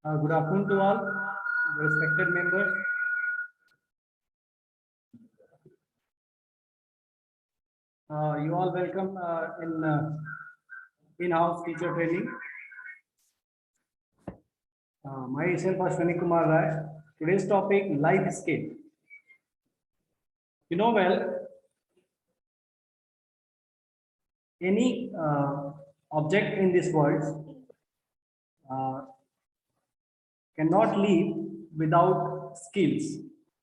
Good afternoon to all respected members. You all welcome in in-house teacher training. Myself Ashwani Kumar Rai. Today's topic, life skill. You know well, any object in this world cannot live without skills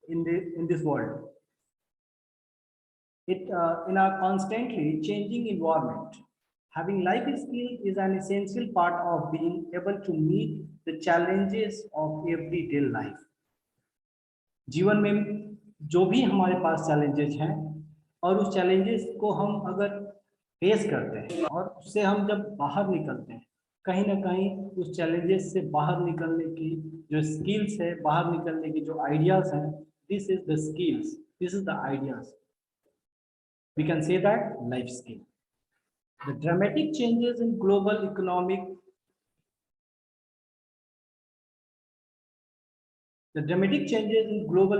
in this world. In a constantly changing environment, having life skill is an essential part of being able to meet the challenges of everyday life. जीवन में जो भी हमारे पास challenges हैं और उस challenges को हम अगर फेस करते हैं और उससे हम जब बाहर निकलते हैं, कहीं ना कहीं उस चैलेंजेस से बाहर निकलने की जो स्किल्स है, बाहर निकलने की जो आइडियाज हैं, this is the skills, this is the ideas. We can say that life skill. The dramatic changes in global economic,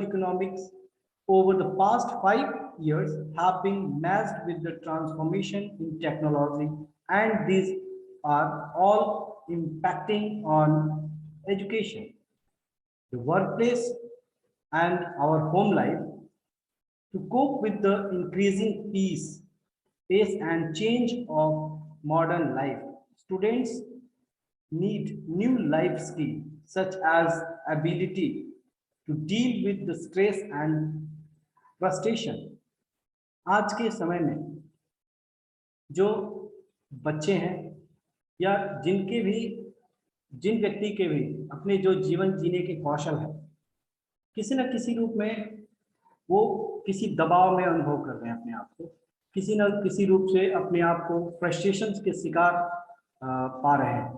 economics over the past 5 years have been matched with the transformation in technology, and these are all impacting on education, the workplace, and our home life. To cope with the increasing pace and change of modern life, students need new life skills such as ability to deal with the stress and frustration. आज के समय में जो बच्चे हैं या जिन व्यक्ति के भी अपने जो जीवन जीने के कौशल है, किसी न किसी रूप में वो किसी दबाव में अनुभव कर रहे हैं अपने आप को, किसी न किसी रूप से अपने आप को फ्रस्ट्रेशंस के शिकार पा रहे हैं.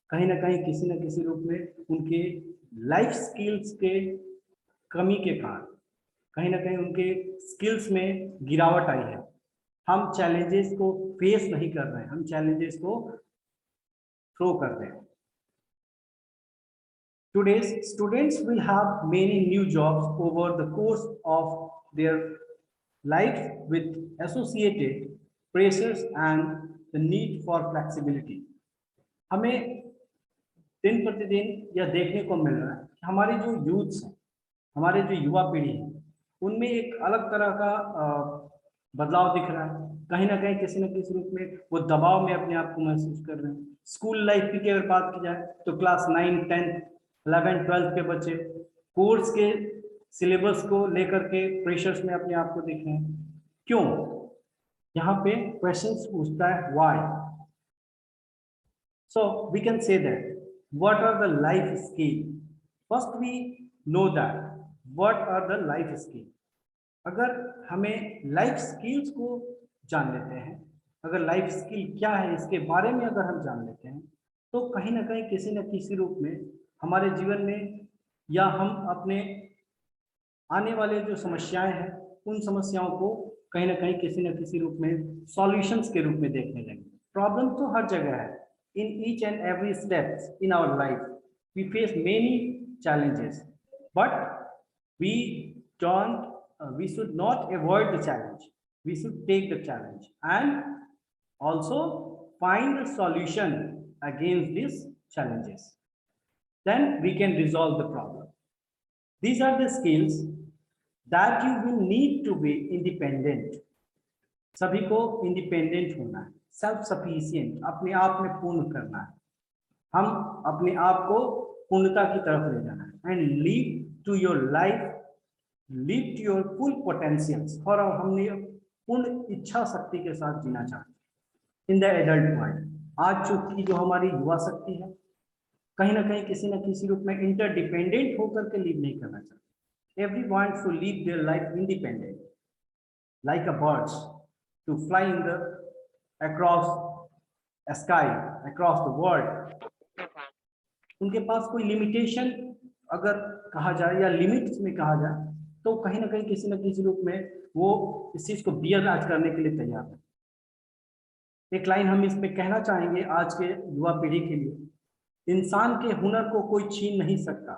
कहीं ना कहीं किसी न किसी रूप में उनके लाइफ स्किल्स के कमी के कारण कहीं ना कहीं उनके स्किल्स में गिरावट आई है. हम चैलेंजेस को फेस नहीं कर रहे हैं, हम चैलेंजेस को थ्रो कर रहे हैं. Today's students will have many new jobs over the course of their life with associated pressures and the need for flexibility. हमें दिन प्रतिदिन यह देखने को मिल रहा है कि हमारे जो यूथ्स हैं, हमारे जो युवा पीढ़ी है, उनमें एक अलग तरह का बदलाव दिख रहा है. कहीं ना कहीं किसी न किसी रूप में वो दबाव में अपने आप को महसूस कर रहे हैं. स्कूल लाइफ की अगर बात की जाए तो क्लास 9, 10, 11, 12 के बच्चे कोर्स के सिलेबस को लेकर के प्रेशर्स में अपने आप को देख रहे हैं. क्यों? यहाँ पे क्वेश्चंस पूछता है why. So we can say that what are the life skill. First we know that what are the life skill. अगर हमें लाइफ स्किल्स को जान लेते हैं, अगर लाइफ स्किल क्या है इसके बारे में अगर हम जान लेते हैं, तो कहीं ना कहीं किसी न किसी रूप में हमारे जीवन में या हम अपने आने वाले जो समस्याएं हैं उन समस्याओं को कहीं ना कहीं किसी न किसी रूप में सॉल्यूशंस के रूप में देखने लगेंगे. प्रॉब्लम तो हर जगह है. In each and every steps in our life we face many challenges, but we should not avoid the challenge. We should take the challenge and also find a solution against these challenges. Then we can resolve the problem. These are the skills that you will need to be independent. सभी को independent होना है, self sufficient, अपने आप में पूर्ण करना है. हम अपने आप को पूर्णता की तरफ ले जाना है. And live to your life, live to your full potentials. और हमने पूर्ण इच्छा शक्ति के साथ जीना चाहते हैं इन द एडल्ट वर्ल्ड. आज चूंकि जो हमारी युवा शक्ति है कहीं ना कहीं किसी न किसी रूप में इंटरडिपेंडेंट होकर के लीव नहीं करना चाहते। Every wants to live their life independent like a birds to fly in the across sky across the world. उनके पास कोई लिमिटेशन अगर कहा जाए या लिमिट्स में कहा जाए तो कहीं ना कहीं किसी न किसी रूप में वो इस चीज को बियर आज करने के लिए तैयार है। एक लाइन हम इसमें कहना चाहेंगे आज के युवा पीढ़ी के लिए, इंसान के हुनर को कोई छीन नहीं सकता,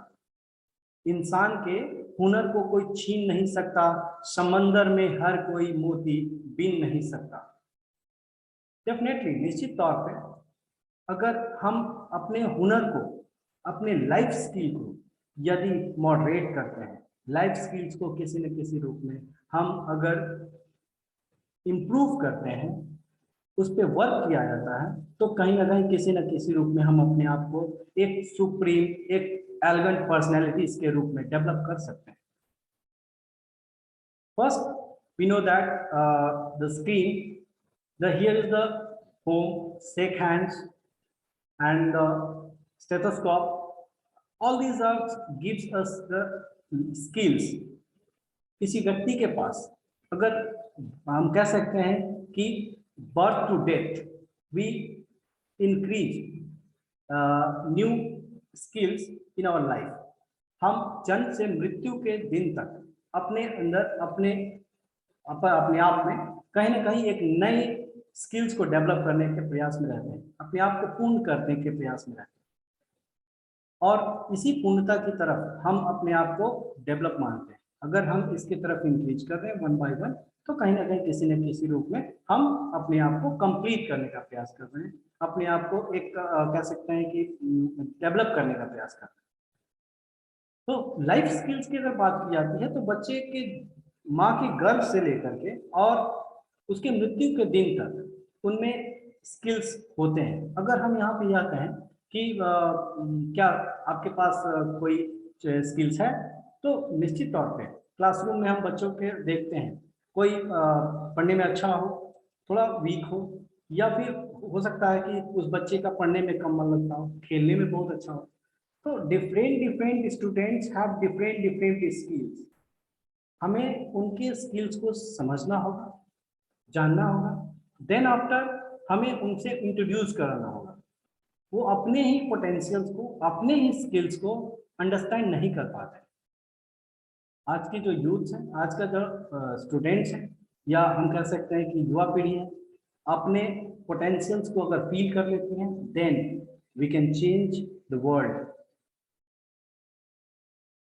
इंसान के हुनर को कोई छीन नहीं सकता, समंदर में हर कोई मोती बीन नहीं सकता। डेफिनेटली निश्चित तौर पे अगर हम अपने हुनर को अपने लाइफ स्किल को यदि मॉडरेट करते हैं, लाइफ स्किल्स को किसी न किसी रूप में हम अगर इम्प्रूव करते हैं, उस पर वर्क किया जाता है, तो कहीं ना कहीं किसी न किसी रूप में हम अपने आप को एक सुप्रीम एक एलिगेंट पर्सनैलिटीज के रूप में डेवलप कर सकते हैं। First we know that the screen, the here is the home, shake hands and stethoscope, all these are gives us the skills। किसी व्यक्ति के पास अगर हम कह सकते हैं कि birth to death we increase new skills in our life, हम जन्म से मृत्यु के दिन तक अपने अंदर अपने आप में कहीं ना कहीं एक नई स्किल्स को डेवलप करने के प्रयास में रहते हैं, अपने आप को पूर्ण करने के प्रयास में रहते हैं, और इसी पूर्णता की तरफ हम अपने आप को डेवलप मानते हैं। अगर हम इसकी तरफ इंक्रीज कर रहे हैं वन बाय वन, तो कहीं ना कहीं किसी न किसी रूप में हम अपने आप को कंप्लीट करने का प्रयास कर रहे हैं, अपने आप को एक कह सकते हैं कि डेवलप करने का प्रयास कर रहे हैं। तो लाइफ स्किल्स की अगर बात की जाती है तो बच्चे के माँ के गर्भ से लेकर के और उसके मृत्यु के दिन तक उनमें स्किल्स होते हैं। अगर हम यहाँ पे यह कहें कि क्या आपके पास कोई स्किल्स है, तो निश्चित तौर पे क्लासरूम में हम बच्चों के देखते हैं, कोई पढ़ने में अच्छा हो, थोड़ा वीक हो, या फिर हो सकता है कि उस बच्चे का पढ़ने में कम मन लगता हो, खेलने में बहुत अच्छा हो। तो different students have different skills. हमें उनके स्किल्स को समझना होगा, जानना होगा, देन आफ्टर हमें उनसे इंट्रोड्यूस कराना होगा। वो अपने ही पोटेंशियल्स को, अपने ही स्किल्स को अंडरस्टैंड नहीं कर पाते। आज की जो यूथ है, आज का जो स्टूडेंट्स हैं, या हम कह सकते हैं कि युवा पीढ़ी है, अपने पोटेंशियल्स को अगर फील कर लेती हैं, then we can change the world.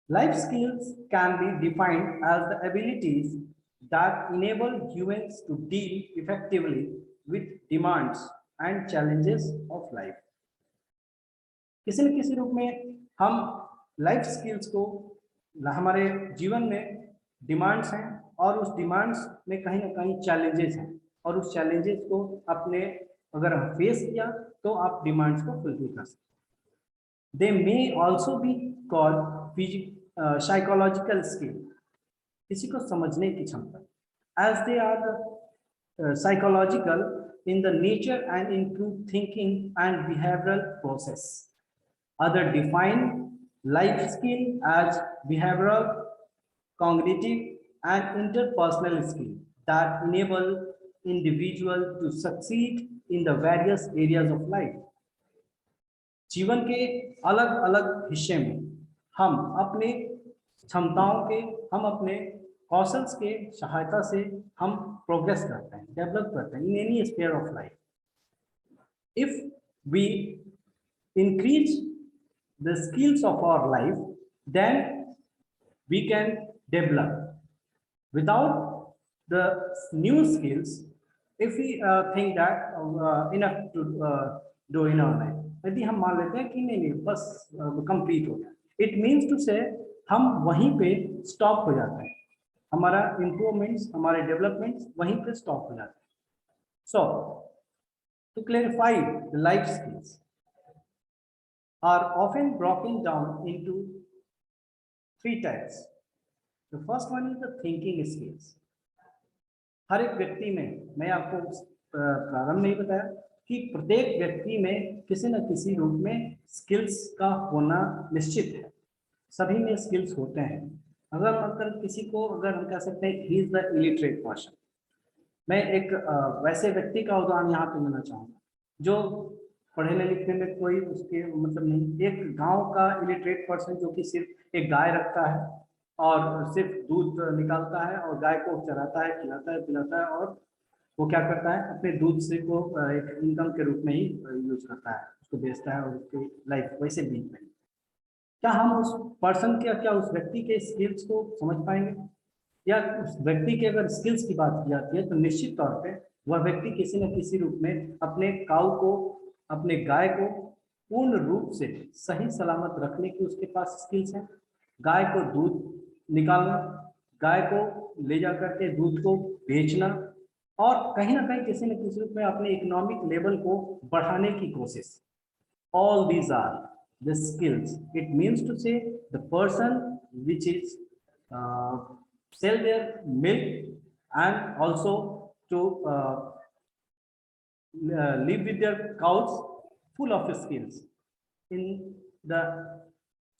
Life skills can be defined as the abilities that enable humans to deal effectively with demands and challenges of life। किसी न किसी रूप में हम लाइफ स्किल्स को, हमारे जीवन में डिमांड्स हैं और उस डिमांड्स में कहीं ना कहीं चैलेंजेस हैं, और उस चैलेंजेस को अपने अगर हम फेस किया तो आप डिमांड्स को फुलफिल कर सकते हैं। They may also be called psychological skill, किसी को समझने की क्षमता, as they are psychological in the nature and improve thinking and behavioural process. Other define life skill as behavioural, cognitive and interpersonal skill that enable individual to succeed in the various areas of life। जीवन के अलग अलग हिस्से में हम अपने क्षमताओं के, हम अपने कौशल्स के सहायता से हम प्रोग्रेस करते हैं, डेवलप करते हैं in any sphere of life. If we increase the skills of our life, then we can develop। Without the new skills, if we think that enough to do in our life, यदि हम मान लेते हैं कि नहीं बस complete हो गया, इट मीन्स टू से हम वहीं पे स्टॉप हो जाते हैं, हमारा इम्प्रूवमेंट्स, हमारे डेवलपमेंट्स वहीं पे स्टॉप हो जाते हैं। So to clarify the life skills are often broken down into three types। The first one is the thinking skills। हर एक व्यक्ति में, मैं आपको प्रारंभ में ही बताया कि प्रत्येक व्यक्ति में किसी न किसी रूप में स्किल्स का होना निश्चित है, सभी में स्किल्स होते हैं। अगर मतलब किसी को अगर हम कह सकते हैं he is the illiterate person, मैं एक वैसे व्यक्ति का उदाहरण यहाँ पे लेना चाहूँगा जो पढ़ने लिखने में कोई उसके मतलब नहीं, एक गांव का इलिटरेट पर्सन जो कि सिर्फ एक गाय रखता है और सिर्फ दूध निकालता है और गाय को चराता है, खिलाता है, पिलाता है, और वो क्या करता है अपने दूध से को एक इनकम के रूप में ही यूज करता है, उसको बेचता है और उसकी लाइफ वैसे बीत रही है। क्या हम उस पर्सन के, क्या उस व्यक्ति के स्किल्स को समझ पाएंगे? या उस व्यक्ति के अगर स्किल्स की बात की जाती है तो निश्चित तौर पे वह व्यक्ति किसी न किसी रूप में अपने काऊ को, अपने गाय को पूर्ण रूप से सही सलामत रखने की उसके पास स्किल्स है। गाय को दूध निकालना, गाय को ले जा करके दूध को बेचना, और कहीं ना कहीं किसी न किसी रूप में अपने इकोनॉमिक लेवल को बढ़ाने की कोशिश। All these are the skills. It means to say the person which is sell their milk and also to live with their cows, full of skills in the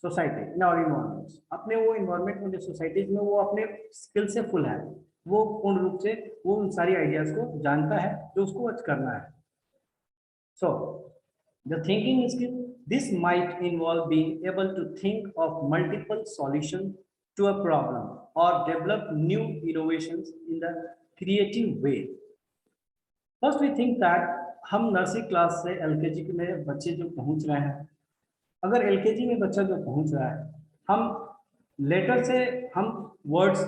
society, in our environments. अपने वो environment में, जो societies में, वो अपने skill से full है, वो पूर्ण रूप से वो उन सारी ideas को जानता है जो उसको आज करना है। So the thinking skill, this might involve being able to think of multiple solutions to a problem or develop new innovations in the creative way. First we think that हम नर्सरी क्लास से LKG में बच्चे जो पहुंच रहे हैं, अगर LKG में बच्चा जो पहुंच रहा है, हम लेटर से हम वर्ड्स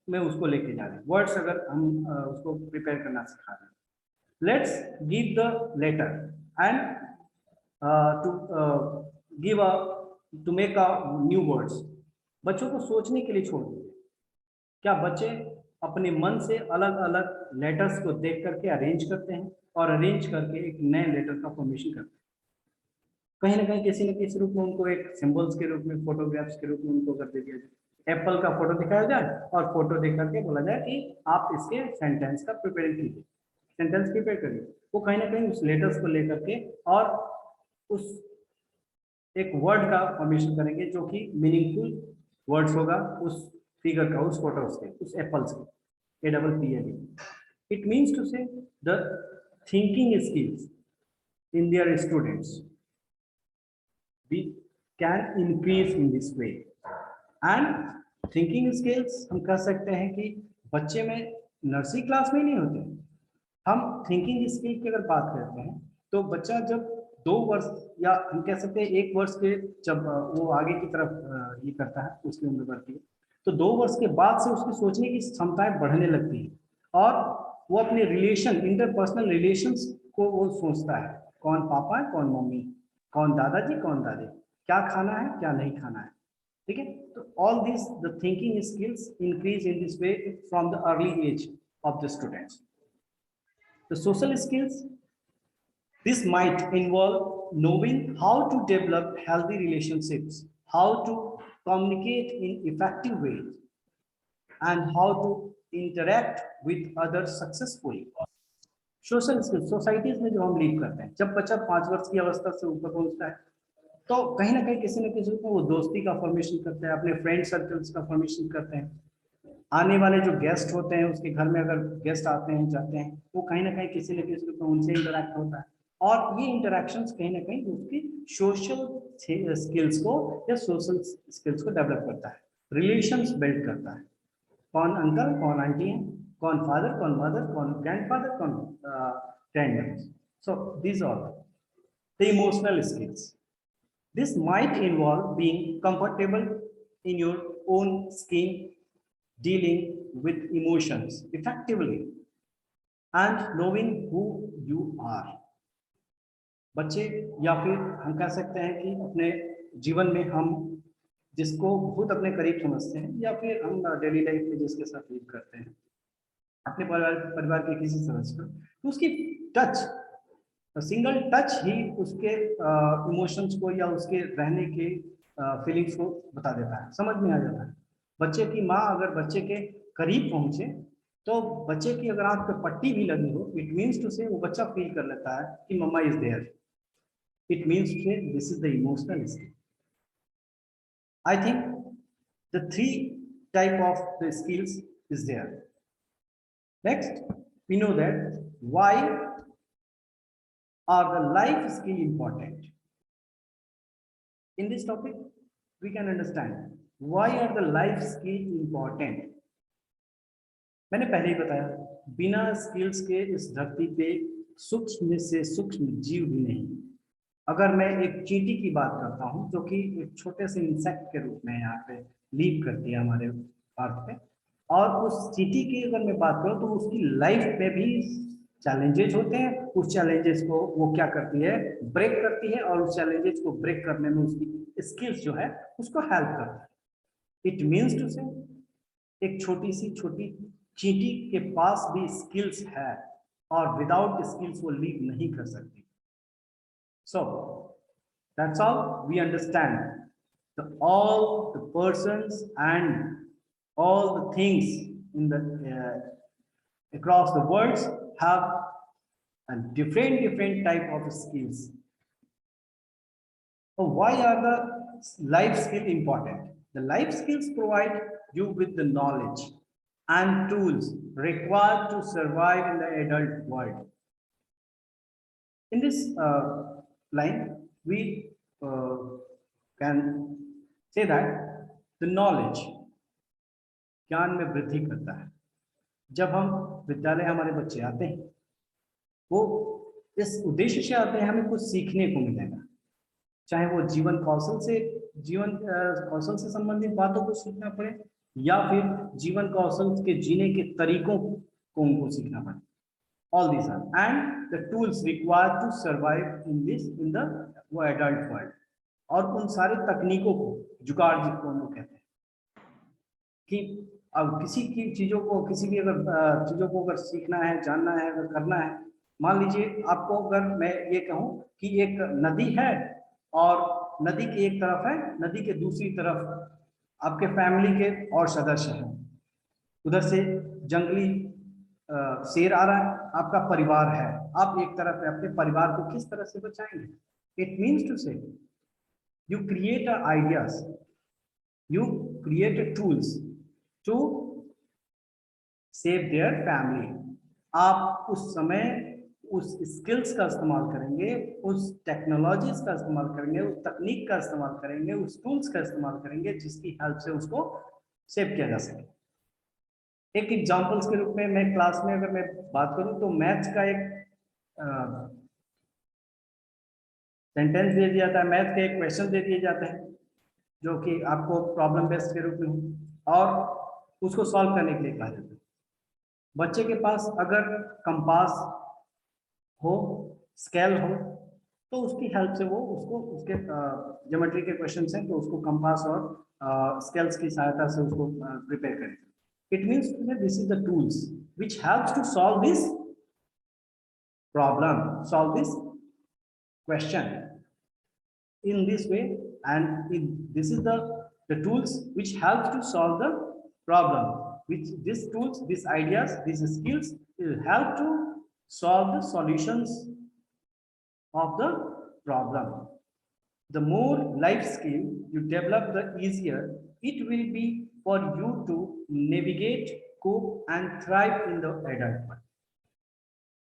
में उसको लेके जा रहे हैं, वर्ड्स अगर हम उसको प्रिपेयर करना सिखा रहे हैं, let's give the letter and to make a new words. बच्चों को सोचने के लिए छोड़ दीजिए। क्या बच्चे अपने मन से अलग अलग लेटर्स को देख करके अरेंज करते हैं और अरेंज करके एक नए लेटर का फॉर्मेशन करते हैं? कहीं ना कहीं किसी न किसी रूप में उनको एक सिंबल्स के रूप में, फोटोग्राफ्स के रूप में उनको कर दिया जाए। एप्पल का फोटो दिखाया जाए और फोटो देख करके बोला जाए कि आप इसके सेंटेंस का प्रिपेयर कीजिए, सेंटेंस प्रिपेयर करिए। वो कहीं ना कहीं उस लेटर्स को लेकर के और उस एक वर्ड का फॉर्मेशन करेंगे जो कि मीनिंगफुल वर्ड्स होगा उस फिगर का, उस फोटोज के, उस एप्पल्स के, APPLE। It means to say the thinking skills in their students we can increase in this way। and thinking skills हम कह सकते हैं कि बच्चे में नर्सरी क्लास में नहीं होते। हम थिंकिंग स्किल की अगर बात करते हैं तो बच्चा जब 2 वर्ष या हम कह सकते हैं 1 वर्ष के जब वो आगे की तरफ ये करता है, उसकी उम्र बढ़ती है, तो 2 वर्ष के बाद से उसकी सोचने की क्षमताएं बढ़ने लगती है और वो अपने रिलेशन, इंटरपर्सनल रिलेशंस को वो सोचता है, कौन पापा है, कौन मम्मी, कौन दादाजी, कौन दादी, क्या खाना है, क्या नहीं खाना है। ठीक है, तो all this the thinking skills increase in this way from the early age of the students. The social skills, this might involve knowing how to develop healthy relationships, how to communicate in effective ways, and how to interact with others successfully। Social skills societies में जो हम lead करते हैं, जब बच्चा 5 वर्ष की अवस्था से ऊपर पहुंचता है तो कहीं ना कहीं किसी न किसी रूप में वो दोस्ती का फॉर्मेशन करते हैं, अपने फ्रेंड सर्कल्स का फॉर्मेशन करते हैं। आने वाले जो गेस्ट होते हैं उसके घर में अगर गेस्ट आते हैं जाते हैं, वो कहीं ना कहीं किसी न किसी रूप में उनसे इंटरेक्ट होता है और ये इंटरेक्शंस कहीं ना कहीं उसकी सोशल स्किल्स को या सोशल स्किल्स को डेवलप करता है, रिलेशंस बिल्ड करता है। कौन अंकल, कौन आंटी है, कौन फादर, कौन मदर, कौन ग्रैंडफादर, कौन grandmother. So these are the emotional skills. This might involve being comfortable in your own skin, dealing with emotions effectively, and knowing who you are। बच्चे या फिर हम कह सकते हैं कि अपने जीवन में हम जिसको बहुत अपने करीब समझते हैं या फिर हम डेली लाइफ में जिसके साथ लीड करते हैं, अपने परिवार के किसी सदस्य को, तो उसकी टच, सिंगल टच ही उसके इमोशंस को या उसके रहने के फीलिंग्स को बता देता है, समझ में आ जाता है। बच्चे की माँ अगर बच्चे के करीब पहुंचे तो बच्चे की अगर आंख पे पट्टी भी लगी हो, इट मीन्स टू से वो बच्चा फील कर लेता है कि mamma is there. It means to say this is the emotional skill. I think the three type of the skills is there. Next, we know that why are the life skill important? In this topic, we can understand why are the life skill important. मैंने पहले ही बताया, बिना skills के इस धरती पे सूक्ष्म से सूक्ष्म जीव भी नहीं। अगर मैं एक चींटी की बात करता हूँ जो कि एक छोटे से इंसेक्ट के रूप में यहाँ पे लीव करती है हमारे अर्थ पे, और उस चींटी की अगर मैं बात करूँ तो उसकी लाइफ में भी चैलेंजेस होते हैं। उस चैलेंजेस को वो क्या करती है, ब्रेक करती है, और उस चैलेंजेस को ब्रेक करने में उसकी स्किल्स जो है उसको हेल्प करता है। इट मीन्स टू से एक छोटी चींटी के पास भी स्किल्स है, और विदाउट स्किल्स वो लीव नहीं कर सकती। So that's all we understand. All the persons and all the things in the across the world have a different type of skills. So why are the life skills important? The life skills provide you with the knowledge and tools required to survive in the adult world. In this line, we can say that the knowledge ज्ञान में वृद्धि करता है। जब हम विद्यालय हमारे बच्चे आते हैं, वो इस उद्देश्य से आते हैं हमें कुछ सीखने को मिलेगा, चाहे वो जीवन कौशल से संबंधित बातों को सीखना पड़े, या फिर जीवन कौशल के जीने के तरीकों को उनको सीखना पड़े। All these are and the tools required to survive in the adult world. और उन सारे तकनीकों को, जुगाड़ जिसको हम लोग कहते हैं, कि अब किसी की चीजों को, किसी भी अगर चीजों को अगर सीखना है, जानना है, अगर करना है, मान लीजिए आपको अगर मैं ये कहूँ कि एक नदी है और नदी की एक तरफ है, नदी के दूसरी तरफ आपके फैमिली के और सदस्य हैं, उधर से जंगली शेर आ रहा है, आपका परिवार है, आप एक तरफ है, अपने परिवार को किस तरह से बचाएंगे? It means to say you create ideas, you create tools to save their family. आप उस समय उस स्किल्स का इस्तेमाल करेंगे, उस टेक्नोलॉजीज का इस्तेमाल करेंगे, उस तकनीक का इस्तेमाल करेंगे, उस टूल्स का इस्तेमाल करेंगे जिसकी हेल्प से उसको सेव किया जा सके। एक एग्जाम्पल्स के रूप में मैं क्लास में अगर मैं बात करूं तो मैथ्स का एक सेंटेंस दे दिया जाता है, मैथ के एक क्वेश्चन दे दिए जाते हैं जो कि आपको प्रॉब्लम बेस्ड के रूप में हो, और उसको सॉल्व करने के लिए कहा जाता है। बच्चे के पास अगर कंपास हो, स्केल हो, तो उसकी हेल्प से वो उसको उसके ज्योमेट्री के क्वेश्चन हैं तो उसको कंपास और स्केल्स की सहायता से उसको प्रिपेयर करें। It means that this is the tools which helps to solve this problem, solve this question in this way, and this is the tools which helps to solve the problem. Which these tools, these ideas, these skills will help to solve the solutions of the problem. The more life skill you develop, the easier it will be for you to navigate, cope and thrive in the adult world.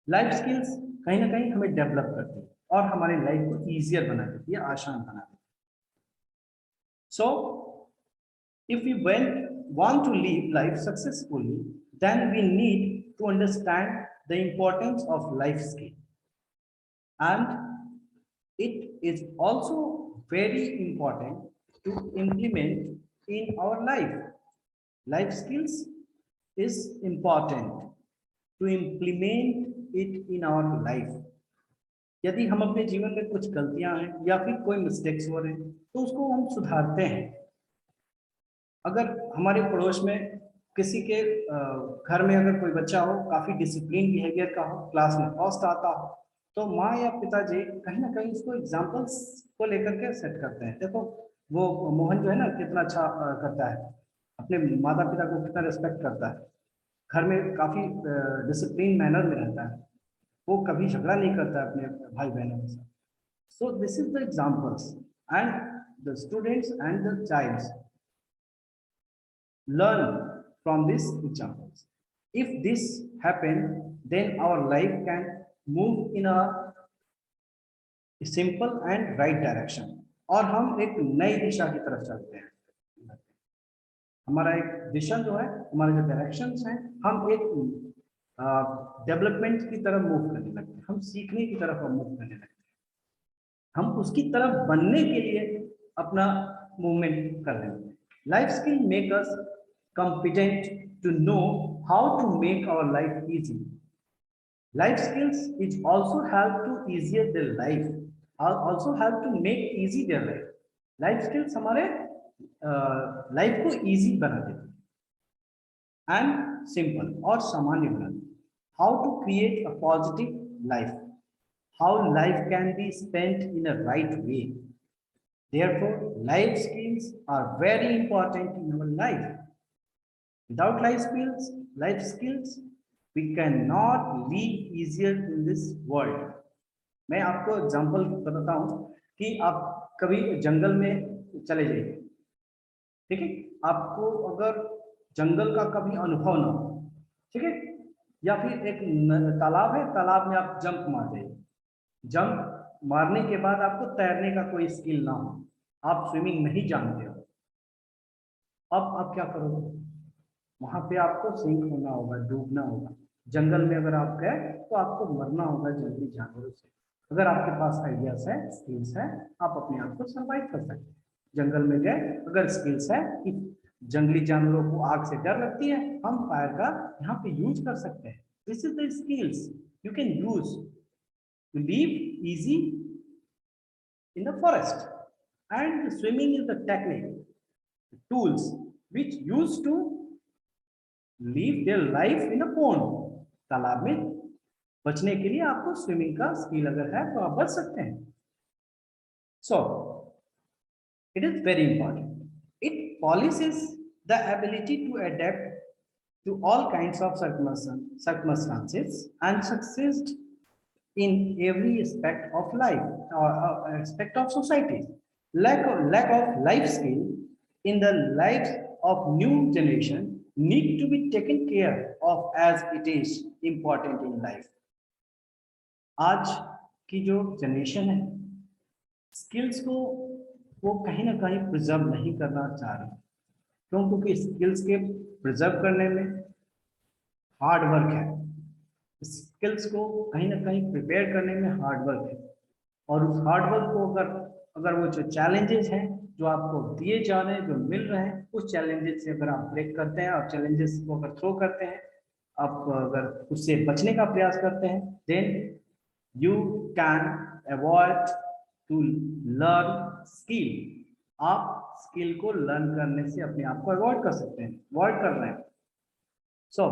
Life skills कहीं ना कहीं हमें develop करती है और हमारी life को easier बना देती है, आसान बना देती है। सो if we want to live life successfully, then we need to understand the importance of life skill, and it is also very important to implement in our life. Life skills is important to implement it in our life. यदि हम अपने जीवन में कुछ गलतियां हैं या फिर कोई मिस्टेक्स हो रहे हैं तो उसको हम सुधारते हैं। अगर हमारे पड़ोस में किसी के घर में अगर कोई बच्चा हो, काफी डिसिप्लिन बिहेवियर का हो, क्लास में फर्स्ट आता हो, तो माँ या पिताजी कहीं ना कहीं उसको एग्जाम्पल्स को लेकर के सेट करते हैं। देखो वो मोहन जो है ना कितना अच्छा करता है, अपने माता पिता को कितना रिस्पेक्ट करता है, घर में काफी डिसिप्लिन मैनर में रहता है, वो कभी झगड़ा नहीं करता अपने भाई बहनों के साथ. So this is the examples and the students and the childs learn from these examples. If this happen, then our life can move in a simple and right direction. और हम एक नई दिशा की तरफ चलते हैं. हमारा एक दिशा जो है, हमारे जो डायरेक्शंस हैं, हम एक डेवलपमेंट की तरफ मूव करने लगते हैं, हम सीखने की तरफ मूव करने लगते हैं, हम उसकी तरफ बनने के लिए अपना मूवमेंट कर रहे हैं. Life skill make us competent to know how to make our life easy. Life skills is also help to easier their life, also help to make easy their life. Life skills हमारे life को easy बना देते हैं and simple और सामान्य बना देते हैं. How to create a positive life, how life can be spent in a right way. Therefore, life skills are very important in our life. Without life skills, we cannot live easier in this world. मैं आपको example बताता हूँ कि आप कभी जंगल में चले जाइए, ठीक है, आपको अगर जंगल का कभी अनुभव ना हो, ठीक है, या फिर एक तालाब है, तालाब में आप जंप मार जाइए, जंप मारने के बाद आपको तैरने का कोई स्किल ना हो, आप स्विमिंग नहीं जानते हो, अब आप क्या करोगे? वहां पे आपको सिंक होना होगा, डूबना होगा. जंगल में अगर आप गए तो आपको मरना होगा जंगली जानवरों से. अगर आपके पास आइडियाज है, स्किल्स है, आप अपने आप को सर्वाइव कर सकते हैं. जंगल में गए, अगर स्किल्स है कि जंगली जानवरों को आग से डर लगती है, हम फायर का यहाँ पे यूज कर सकते हैं. This is the skills you can use to live easy in the forest. And swimming is the technique, tools which used to live their life in a pond. तालाब में बचने के लिए आपको स्विमिंग का स्किल अगर है तो आप बच सकते हैं. So it is very important. It polishes the ability to adapt to all kinds of circumstances and succeed in every aspect of life or aspect of society. Lack of life skill in the lives of new generation need to be taken care of as it is important in life. आज की जो generation है, skills को वो कहीं ना कहीं preserve नहीं करना चाह रही. क्यों? क्योंकि स्किल्स के प्रिजर्व करने में हार्ड वर्क है, स्किल्स को कहीं ना कहीं प्रिपेयर करने में हार्ड वर्क है. और उस हार्ड वर्क को अगर वो जो चैलेंजेस हैं जो आपको दिए जा रहे हैं, जो मिल रहे हैं, उस चैलेंजेस से अगर आप ब्रेक करते हैं और चैलेंजेस को अगर थ्रो करते हैं, आप अगर उससे बचने का प्रयास करते हैं, then you can avoid to learn skill. आप स्किल को लर्न करने से अपने आप को अवॉइड कर सकते हैं, अवॉइड कर रहे हैं. सो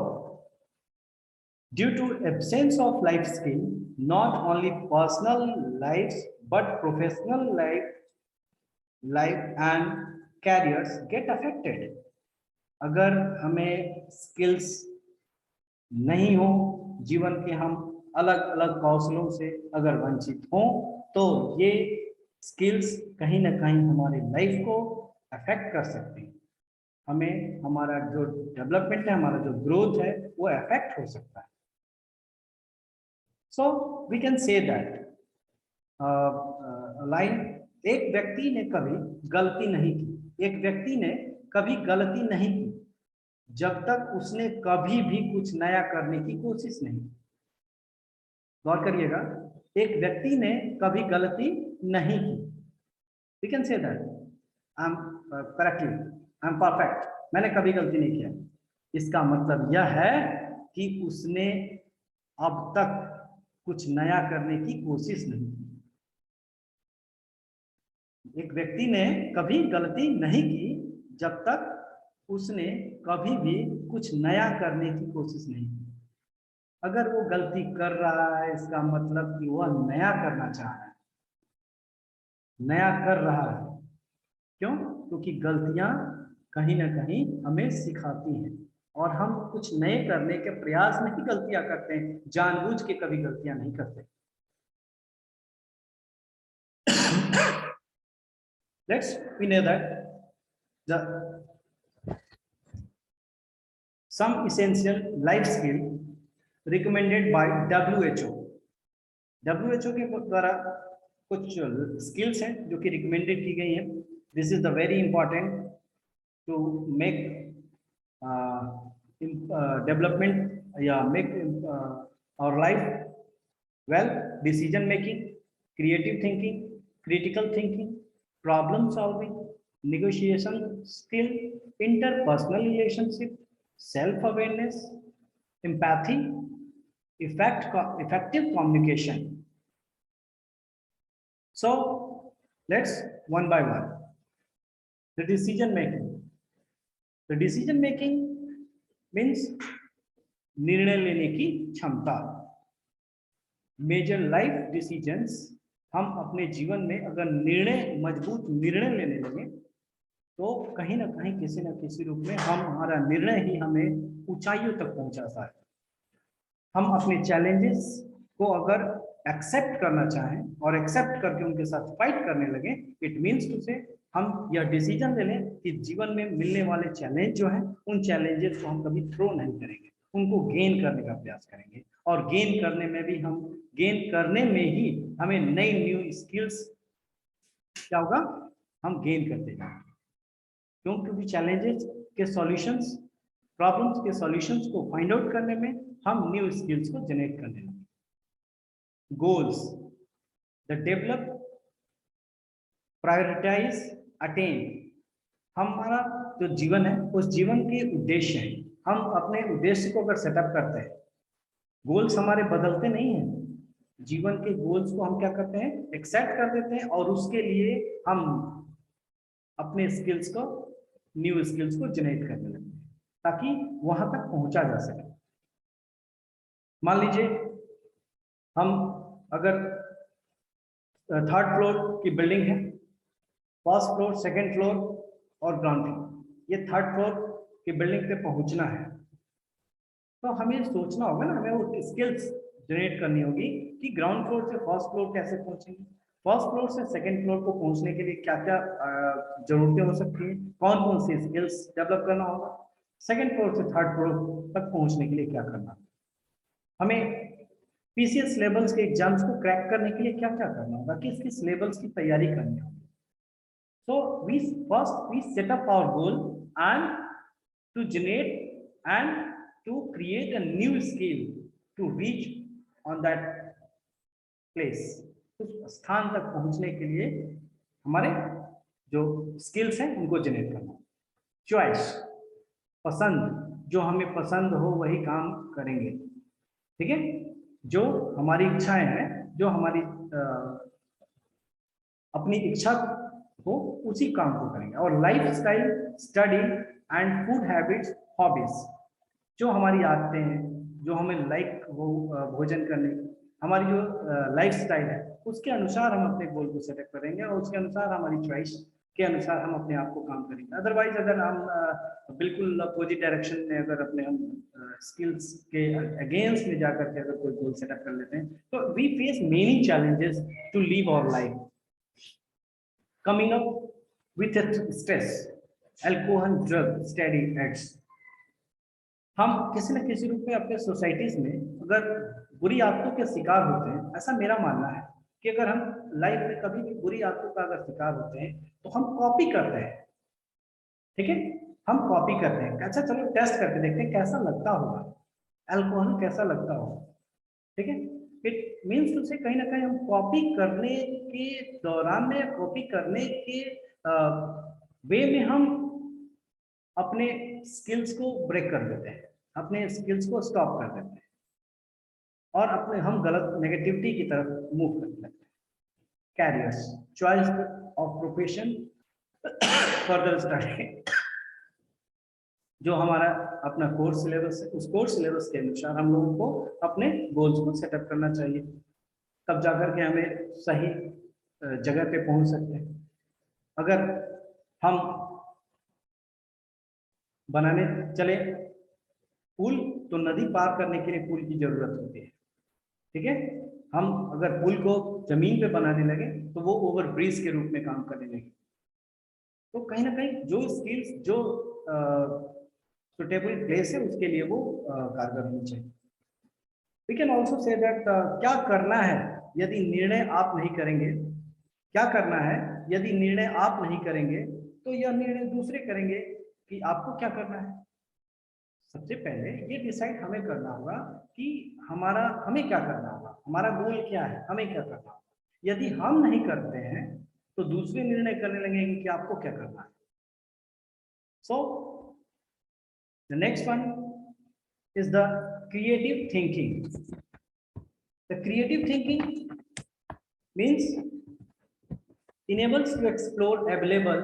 due to absence of life skill, not only personal lives but professional life and careers get affected. अगर हमें स्किल्स नहीं हो, जीवन के हम अलग अलग कौशलों से अगर वंचित हों, तो ये स्किल्स कहीं ना कहीं हमारी लाइफ को अफेक्ट कर सकते हैं. हमें हमारा जो डेवलपमेंट है, हमारा जो ग्रोथ है, वो अफेक्ट हो सकता है. So we can say that line, एक व्यक्ति ने कभी गलती नहीं की, एक व्यक्ति ने कभी गलती नहीं की जब तक उसने कभी भी कुछ नया करने की कोशिश नहीं की. गौर करिएगा, एक व्यक्ति ने कभी गलती नहीं की. We can say that I'm correctly, I'm perfect, मैंने कभी गलती नहीं किया. इसका मतलब यह है कि उसने अब तक कुछ नया करने की कोशिश नहीं की. एक व्यक्ति ने कभी गलती नहीं की जब तक उसने कभी भी कुछ नया करने की कोशिश नहीं की. अगर वो गलती कर रहा है, इसका मतलब कि वह नया करना चाह रहा है, नया कर रहा है. क्यों? क्योंकि गलतियां कहीं ना कहीं हमें सिखाती हैं और हम कुछ नए करने के प्रयास में ही गलतियां करते हैं, जानबूझ के कभी गलतियां नहीं करते। We know that the some essential life skill recommended by WHO। WHO के द्वारा कुछ स्किल्स हैं जो कि रिकमेंडेड की गई हैं। This is the very important to make development या make our life well. Decision making, creative thinking, critical thinking, problem solving, negotiation skill, interpersonal relationship, self-awareness, empathy, effective communication. So let's one by one. The decision making. The decision making means निर्णय लेने की क्षमता। Major life decisions, हम अपने जीवन में अगर मजबूत निर्णय लेने लगे तो कहीं ना कहीं किसी न किसी रूप में हमारा निर्णय ही हमें ऊंचाइयों तक पहुंचाता है। हम अपने चैलेंजेस को अगर एक्सेप्ट करना चाहें और एक्सेप्ट करके उनके साथ फाइट करने लगे, इट मीन्स टू से हम यह डिसीजन ले लें कि जीवन में मिलने वाले चैलेंज जो है, उन चैलेंजेस को हम कभी थ्रो नहीं करेंगे, उनको गेन करने का प्रयास करेंगे। और गेन करने में ही हमें नई न्यू स्किल्स क्या होगा, हम गेन करते जाएंगे। क्यों? क्योंकि चैलेंजेस के सॉल्यूशंस, प्रॉब्लम्स के सॉल्यूशंस को फाइंड आउट करने में हम न्यू स्किल्स को जनरेट करने लगे। Goals, the develop, prioritize, attain. हमारा जो जीवन है उस जीवन के उद्देश्य है, हम अपने उद्देश्य को अगर सेटअप करते हैं, गोल्स हमारे बदलते नहीं हैं, जीवन के गोल्स को हम क्या करते हैं, एक्सेप्ट कर देते हैं और उसके लिए हम अपने स्किल्स को, न्यू स्किल्स को जनरेट करने लगते हैं ताकि वहां तक पहुंचा जा सके। मान लीजिए हम अगर थर्ड फ्लोर की बिल्डिंग है, फर्स्ट फ्लोर, सेकंड फ्लोर और ग्राउंड फ्लोर, ये थर्ड फ्लोर की बिल्डिंग पे पहुंचना है, तो हमें सोचना होगा ना, हमें वो स्किल्स जनरेट करनी होगी कि ग्राउंड फ्लोर से फर्स्ट फ्लोर कैसे पहुंचेंगे, फर्स्ट फ्लोर से सेकंड फ्लोर को पहुंचने के लिए क्या क्या जरूरतें हो सकती हैं, कौन कौन सी स्किल्स डेवलप करना होगा, सेकंड फ्लोर से थर्ड फ्लोर तक पहुंचने के लिए क्या करना, हमें पीसीएस लेवल्स के एग्जाम्स को क्रैक करने के लिए क्या क्या करना होगा, किस किस लेवल्स की तैयारी करनी होगी। So we set up our goal and to generate and to create a new skill to reach on that place। उस स्थान तक पहुंचने के लिए हमारे जो स्किल्स हैं उनको जनरेट करना। चॉइस, पसंद, जो हमें पसंद हो वही काम करेंगे, ठीक है, जो हमारी इच्छाएं हैं, जो हमारी अपनी इच्छा हो उसी काम को करेंगे। और life style, study and food habits, hobbies, जो हमारी आदतें हैं, जो हमें लाइक हो भोजन करने, हमारी जो लाइफ स्टाइल है उसके अनुसार हम अपने गोल को सेटअप करेंगे और उसके अनुसार हमारी चॉइस के अनुसार हम अपने आप को काम करेंगे। अदरवाइज अगर हम बिल्कुल अपोजिट डायरेक्शन में अगर अपने हम स्किल्स के अगेंस्ट में जाकर के अगर कोई गोल सेटअप कर लेते हैं तो we face many challenges to live our life. Coming up with stress, alcohol, drug, steady ads। हम किसी न किसी रूप में अपने सोसाइटीज में अगर बुरी आदतों के शिकार होते हैं, ऐसा मेरा मानना है कि अगर हम लाइफ में कभी भी बुरी आदतों का अगर शिकार होते हैं तो हम कॉपी करते हैं, ठीक है, हम कॉपी करते हैं। अच्छा चलो टेस्ट करके देखते हैं कैसा लगता होगा, अल्कोहल कैसा लगता होगा, ठीक है। इट मीन्स टू से कहीं ना कहीं हम कॉपी करने के दौरान में, कॉपी करने के वे में हम अपने स्किल्स को ब्रेक कर देते हैं, अपने स्किल्स को स्टॉप कर देते हैं और अपने हम गलत नेगेटिविटी की तरफ मूव करने लगते हैं। Carriers, choice of profession, further study, जो हमारा अपना कोर्स सिलेबस है उस कोर्स सिलेबस के अनुसार हम लोगों को अपने गोल्स को सेटअप करना चाहिए, तब जाकर के हमें सही जगह पे पहुंच सकते हैं। अगर हम बनाने चले पुल तो नदी पार करने के लिए पुल की जरूरत होती है, ठीक है। हम अगर पुल को जमीन पे बनाने लगे तो वो ओवर ब्रिज के रूप में काम करने लगे। तो कहीं ना कहीं जो स्किल्स जो सुटेबल प्लेस है उसके लिए वो कारगर होनी चाहिए। We can also say that क्या करना है यदि निर्णय आप नहीं करेंगे, क्या करना है यदि निर्णय आप नहीं करेंगे तो यह निर्णय दूसरे करेंगे कि आपको क्या करना है। सबसे पहले ये डिसाइड हमें करना होगा कि हमें क्या करना होगा, हमारा गोल क्या है, हमें क्या करना होगा। यदि हम नहीं करते हैं तो दूसरे निर्णय करने लगेंगे कि आपको क्या करना है। So the next one is the creative thinking. The creative thinking means enables to explore available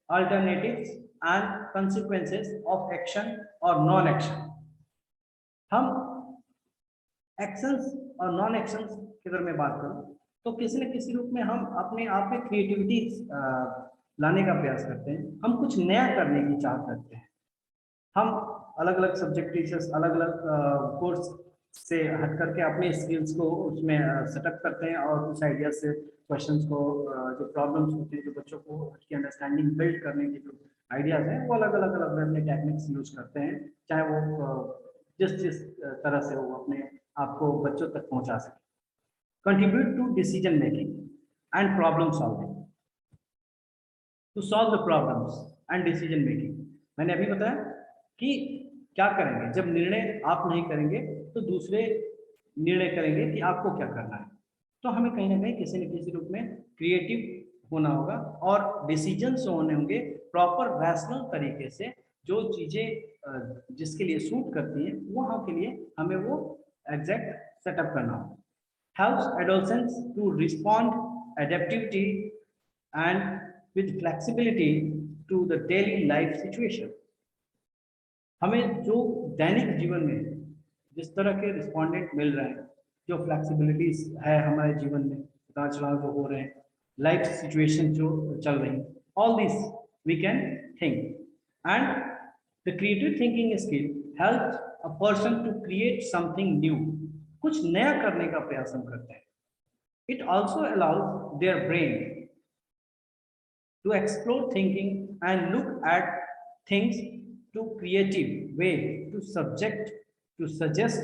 alternatives and consequences of action or non-action। हम एक्शंस और नॉन एक्शंस की अगर मैं बात करूं तो किसी न किसी रूप में हम अपने आप में क्रिएटिविटी लाने का प्रयास करते हैं, हम कुछ नया करने की चाहत करते हैं। हम अलग अलग सब्जेक्ट टीचर्स अलग अलग कोर्स से हट करके अपने स्किल्स को उसमें सेटअप करते हैं और उस आइडिया से क्वेश्चंस को जो प्रॉब्लम्स होते हैं जो बच्चों को उसकी अंडरस्टैंडिंग बिल्ड करने के जो आइडियाज हैं वो अलग अलग अपने टेक्निक्स यूज करते हैं, चाहे वो जिस जिस तरह से वो अपने आपको बच्चों तक पहुंचा सके। Contribute to decision making and problem solving. To solve the problems and decision making, मैंने अभी बताया कि क्या करेंगे जब निर्णय आप नहीं करेंगे तो दूसरे निर्णय करेंगे कि आपको क्या करना है। तो हमें कहीं ना कहीं किसी न किसी रूप में क्रिएटिव होना होगा और डिसीजंस होने होंगे प्रॉपर रैशनल तरीके से, जो चीजें जिसके लिए सूट करती हैं वहां के लिए हमें वो एग्जैक्ट सेटअप करना होगा। helps adolescents to respond adaptivity and with flexibility to the daily life situation। हमें जो दैनिक जीवन में जिस तरह के रिस्पोंडेंट मिल रहे हैं, जो फ्लेक्सिबिलिटीज है हमारे जीवन में, उतार चढ़ाव जो हो रहे हैं, लाइफ सिचुएशन जो चल रही है, all this we can think and the creative thinking skill helps a person to create something new. कुछ नया करने का प्रयास हम करते हैं। It also allows their brain to explore thinking and look at things to creative way to suggest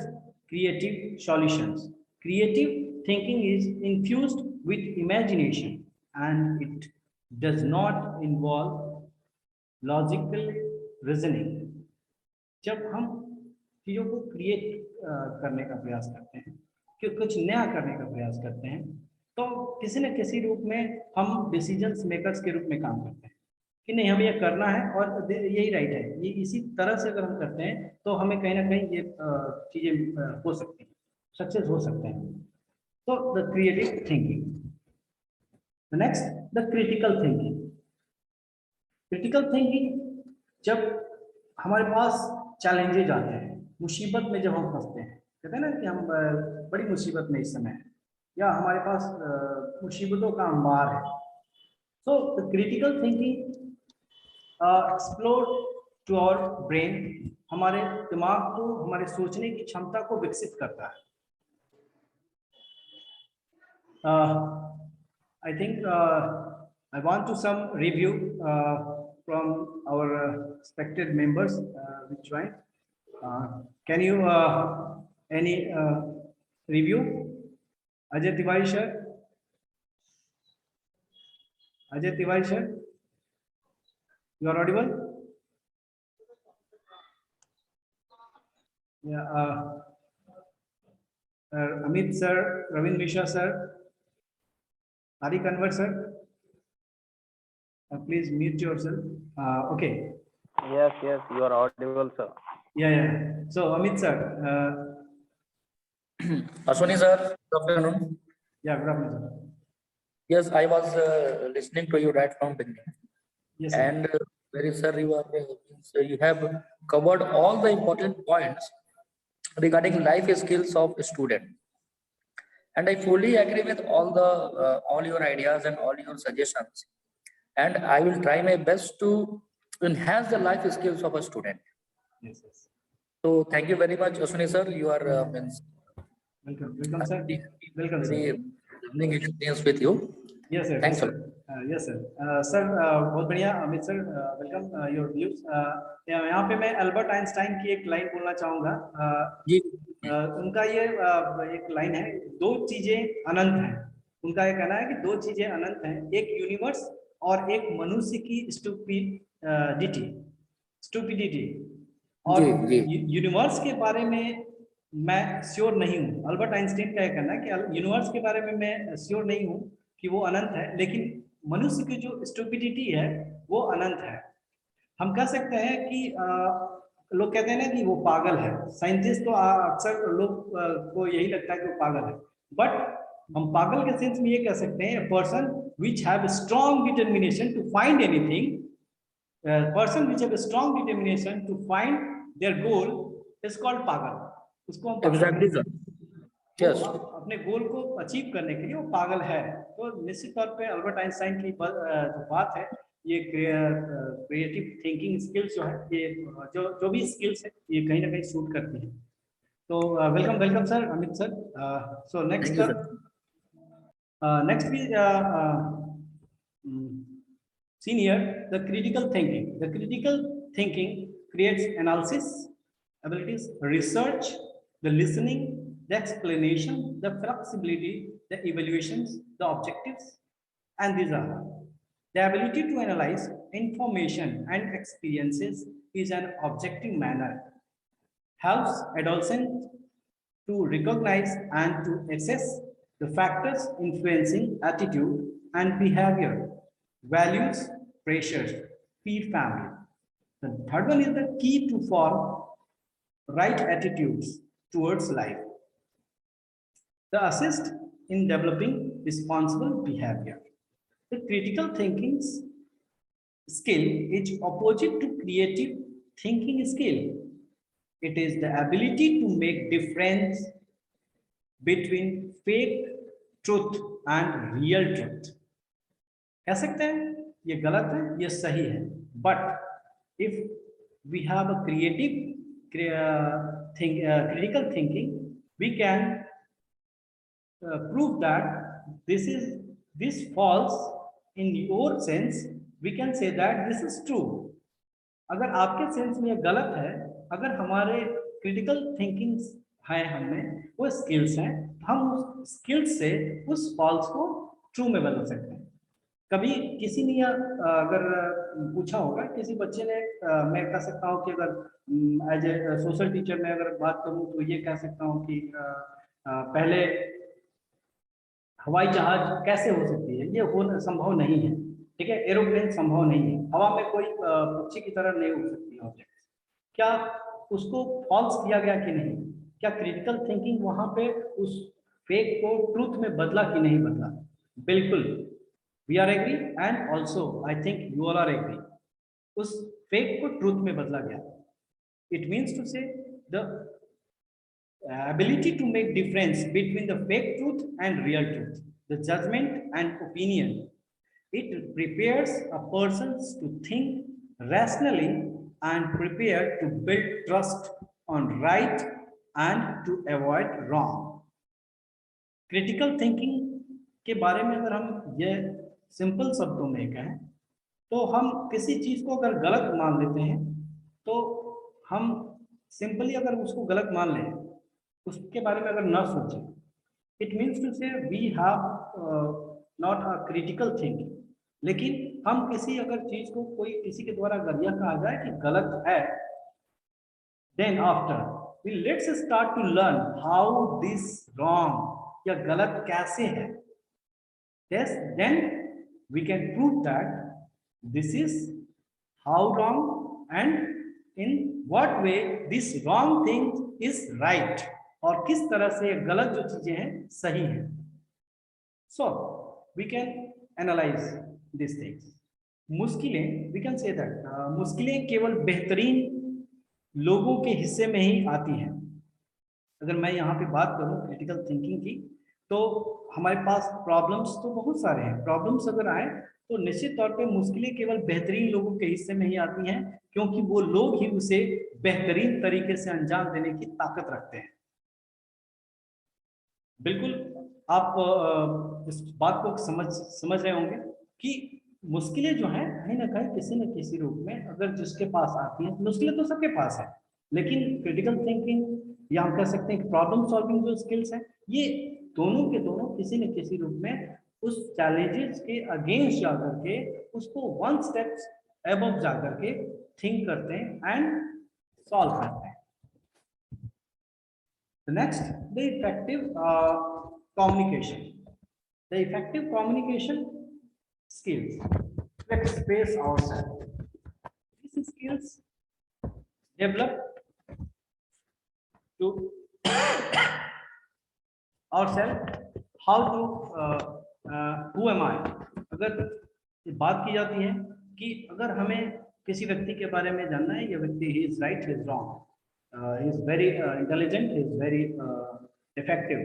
creative solutions। Creative thinking is infused with imagination and it does not involve logical reasoning। जब हम चीजों को create करने का प्रयास करते हैं, कि कुछ नया करने का प्रयास करते हैं, तो किसी न किसी रूप में हम डिसीजंस मेकर्स के रूप में काम करते हैं कि नहीं हमें ये करना है और यही राइट है। ये इसी तरह से अगर हम करते हैं तो हमें कहीं ना कहीं ये चीजें हो सकती हैं, सक्सेस हो सकते हैं। तो the creative thinking. Next the critical thinking. Critical thinking, जब हमारे पास चैलेंजेज आते हैं, मुसीबत में जब हम फंसते हैं, कहते हैं ना कि हम बड़ी मुसीबत में इस समय है या हमारे पास मुसीबतों का अंबार है। So the critical thinking explore to our brain, हमारे दिमाग को, हमारे सोचने की क्षमता को विकसित करता है। I think I want to some review from our respected members which joined. Can you any review? Ajay Tiwari sir. Ajay Tiwari sir, you are audible. Yeah. Amit sir, Ravin Mishra sir, Hari Kanwar sir. Please mute yourself. Okay. Yes, you are audible, sir. Yeah. So Amit sir. Ashwini sir, good afternoon. Yeah, good afternoon, sir. Yes, I was listening to you right from beginning. Yes, sir. And very sir, you have covered all the important points regarding life skills of a student. And I fully agree with all your ideas and all your suggestions. And I will try my best to enhance the life skills of a student. Yes. So thank you very much, Ashwini sir. You are means Welcome, sir. Welcome, very sir. learning experience with you. Yes, sir. Thanks a lot. Yes, sir. Sir, बहुत बढ़िया, Amit sir, welcome your views. यहाँ पे मैं Albert Einstein की एक line बोलना चाहूंगा। जी उनका ये एक लाइन है, दो चीजें अनंत हैं। उनका ये कहना है कि दो चीजें अनंत हैं, एक यूनिवर्स और एक मनुष्य की स्टूपिडिटी। और जी जी यूनिवर्स के बारे में मैं श्योर नहीं हूँ। अल्बर्ट आइंस्टाइन का यह कहना है कि यूनिवर्स के बारे में मैं श्योर नहीं हूँ कि वो अनंत है, लेकिन मनुष्य की जो स्टूपिडिटी है वो अनंत है। हम कह सकते हैं कि लोग कहते हैं ना कि वो पागल है। साइंटिस्ट तो अक्सर लोग को यही लगता है कि वो पागल है, बट हम पागल के सेंस में ये कह सकते हैं person which have strong determination to find anything, person which have strong determination to find their goal is called पागल। उसको हम एग्जैक्टली सर। यस, अपने गोल को अचीव करने के लिए वो पागल है। तो निश्चित तौर पे अल्बर्ट आइंस्टाइन की जो बात है, ये क्रिएटिव थिंकिंग स्किल्स जो है, ये जो भी स्किल्स है, ये कहीं ना कहीं सूट करती है। तो welcome sir, Amit sir. So next thank you sir. next we seen here the critical thinking. The critical thinking creates analysis abilities, research, the listening, the explanation, the flexibility, the evaluations, the objectives, and these are the ability to analyze information and experiences is an objective manner, helps adolescents to recognize and to assess the factors influencing attitude and behavior, values, pressures, peer family. The third one is the key to form right attitudes towards life. The assist in developing responsible behavior. The critical thinking skill is opposite to creative thinking skill. It is the ability to make difference between fake truth and real truth. कह सकते हैं ये गलत है, ये सही है, but if we have a critical thinking, we can prove that this false in your sense. We can say that this is true. अगर आपके सेंस में ये गलत है, अगर हमारे क्रिटिकल थिंकिंग है, हमें वो स्किल्स हैं, हम उस स्किल्स से उस फॉल्स को ट्रू में बदल सकते हैं। कभी किसी ने अगर पूछा होगा, किसी बच्चे ने, मैं कह सकता हूँ कि अगर एज ए सोशल टीचर में अगर बात करूँ तो ये कह सकता हूँ कि पहले हवाई जहाज कैसे हो सकती है, ये होना संभव नहीं है। ठीक है, एरोप्लेन संभव नहीं है, हवा में कोई पक्षी की तरह नहीं उड़ सकती ऑब्जेक्ट। क्या उसको फॉल्स किया गया कि नहीं? क्या क्रिटिकल थिंकिंग वहां पे उस फेक को ट्रूथ में बदला कि नहीं बदला? बिल्कुल, we are agree and also I think you all are agree. उस फेक को ट्रूथ में बदला गया। It means to say the ability to make difference between the fake truth and real truth, the judgment and opinion. It prepares a person to think rationally and prepare to build trust on right and to avoid wrong. Critical thinking के बारे में अगर हम ये simple शब्दों में कहें तो हम किसी चीज को अगर गलत मान लेते हैं तो हम सिंपली अगर उसको गलत मान लें, उसके बारे में अगर ना सोचें, it means to say we have not a critical thinking. लेकिन हम किसी अगर चीज को कोई किसी के द्वारा अगर यह कहा जाए कि गलत है, then after we let's start to learn how this wrong, या गलत कैसे है। yes, then we can prove that this is how wrong and in what way this wrong thing is right, और किस तरह से गलत जो चीजें हैं सही हैं। So we can analyze these things. मुश्किलें, we can say that मुश्किलें केवल बेहतरीन लोगों के हिस्से में ही आती हैं। अगर मैं यहाँ पे बात करूँ क्रिटिकल थिंकिंग की, तो हमारे पास प्रॉब्लम्स तो बहुत सारे हैं। प्रॉब्लम्स अगर आए तो निश्चित तौर पे मुश्किलें केवल बेहतरीन लोगों के हिस्से में ही आती हैं, क्योंकि वो लोग ही उसे बेहतरीन तरीके से अंजाम देने की ताकत रखते हैं। बिल्कुल, आप इस बात को समझ रहे होंगे कि मुश्किलें जो हैं कहीं ना कहीं किसी न किसी रूप में अगर जिसके पास आती हैं, मुश्किलें तो सबके पास है, लेकिन क्रिटिकल थिंकिंग या हम कह सकते हैं प्रॉब्लम सॉल्विंग जो स्किल्स हैं, ये दोनों के दोनों किसी न किसी रूप में उस चैलेंजेस के अगेंस्ट जा करके उसको वन स्टेप्स अबव जा करके थिंक करते हैं एंड सॉल्व करते हैं। The next, the effective communication. The effective communication skills to express ourselves. These skills develop to ourselves. How to who am I? अगर बात की जाती है कि अगर हमें किसी व्यक्ति के बारे में जानना है, ये व्यक्ति he is right, he is wrong, he is very intelligent, he is very effective.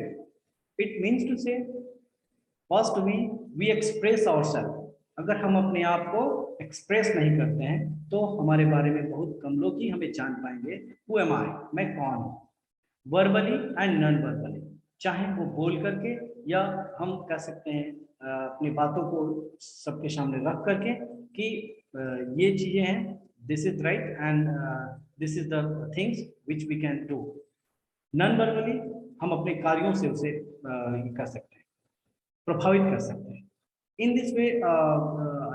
It means to say, first we express ourselves. अगर हम अपने आप को एक्सप्रेस नहीं करते हैं तो हमारे बारे में बहुत कम लोग ही हमें जान पाएंगे। Who am I? मैं कौन हूँ? वर्बली एंड नॉन वर्बली, चाहे वो बोल करके या हम कह सकते हैं अपनी बातों को सबके सामने रख करके कि ये चीजें हैं, this is right and this is the things which we can do. Non verbally हम अपने कार्यों से उसे कर सकते हैं, प्रभावित कर सकते हैं। In this way,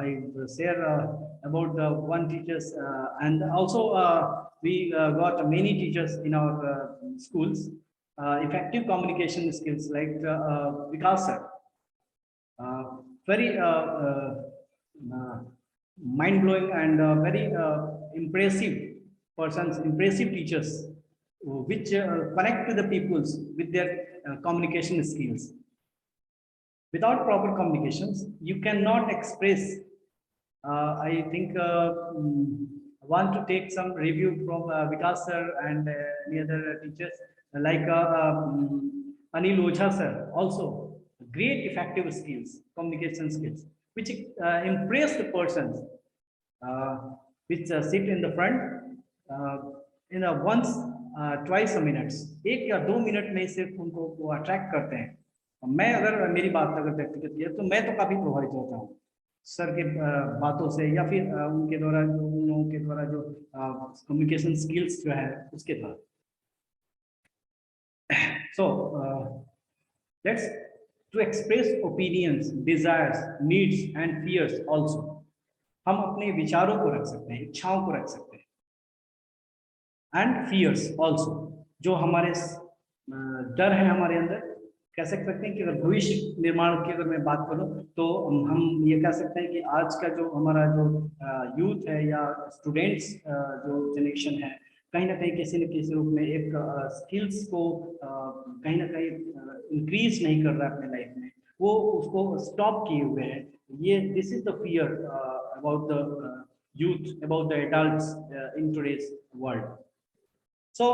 I share about the one teachers and also we got many teachers in our schools. Effective communication skills like Vikas sir, very mind-blowing and very impressive persons, impressive teachers, which connect to the peoples with their communication skills. Without proper communications, you cannot express. I think I want to take some review from Vikas sir and any other teachers like Anil Ojha sir. Also, great effective skills, communication skills, which impress the persons which sit in the front in a once, twice a minutes. एक या दो minute में सिर्फ उनको वो attract करते हैं। मैं अगर मेरी बात अगर व्यक्तिगत की है तो मैं तो काफी प्रभावित होता हूँ सर के बातों से या फिर उनके द्वारा उन लोगों के द्वारा जो कम्युनिकेशन स्किल्स जो है उसके द्वारा। So let's to express opinions, desires, needs and fears also. हम अपने विचारों को रख सकते हैं, इच्छाओं को रख सकते हैं, एंड फियर्स आल्सो, जो हमारे डर है हमारे अंदर। कह सकते हैं कि अगर भविष्य निर्माण की अगर मैं बात करूं तो हम ये कह सकते हैं कि आज का जो हमारा जो यूथ है या स्टूडेंट्स जो जनरेशन है, कहीं ना कहीं किसी न किसी रूप में एक स्किल्स को कहीं ना कहीं इंक्रीज नहीं कर रहा है अपने लाइफ में, वो उसको स्टॉप किए हुए हैं। ये this is the fear about the youth, about the adults in today's world. So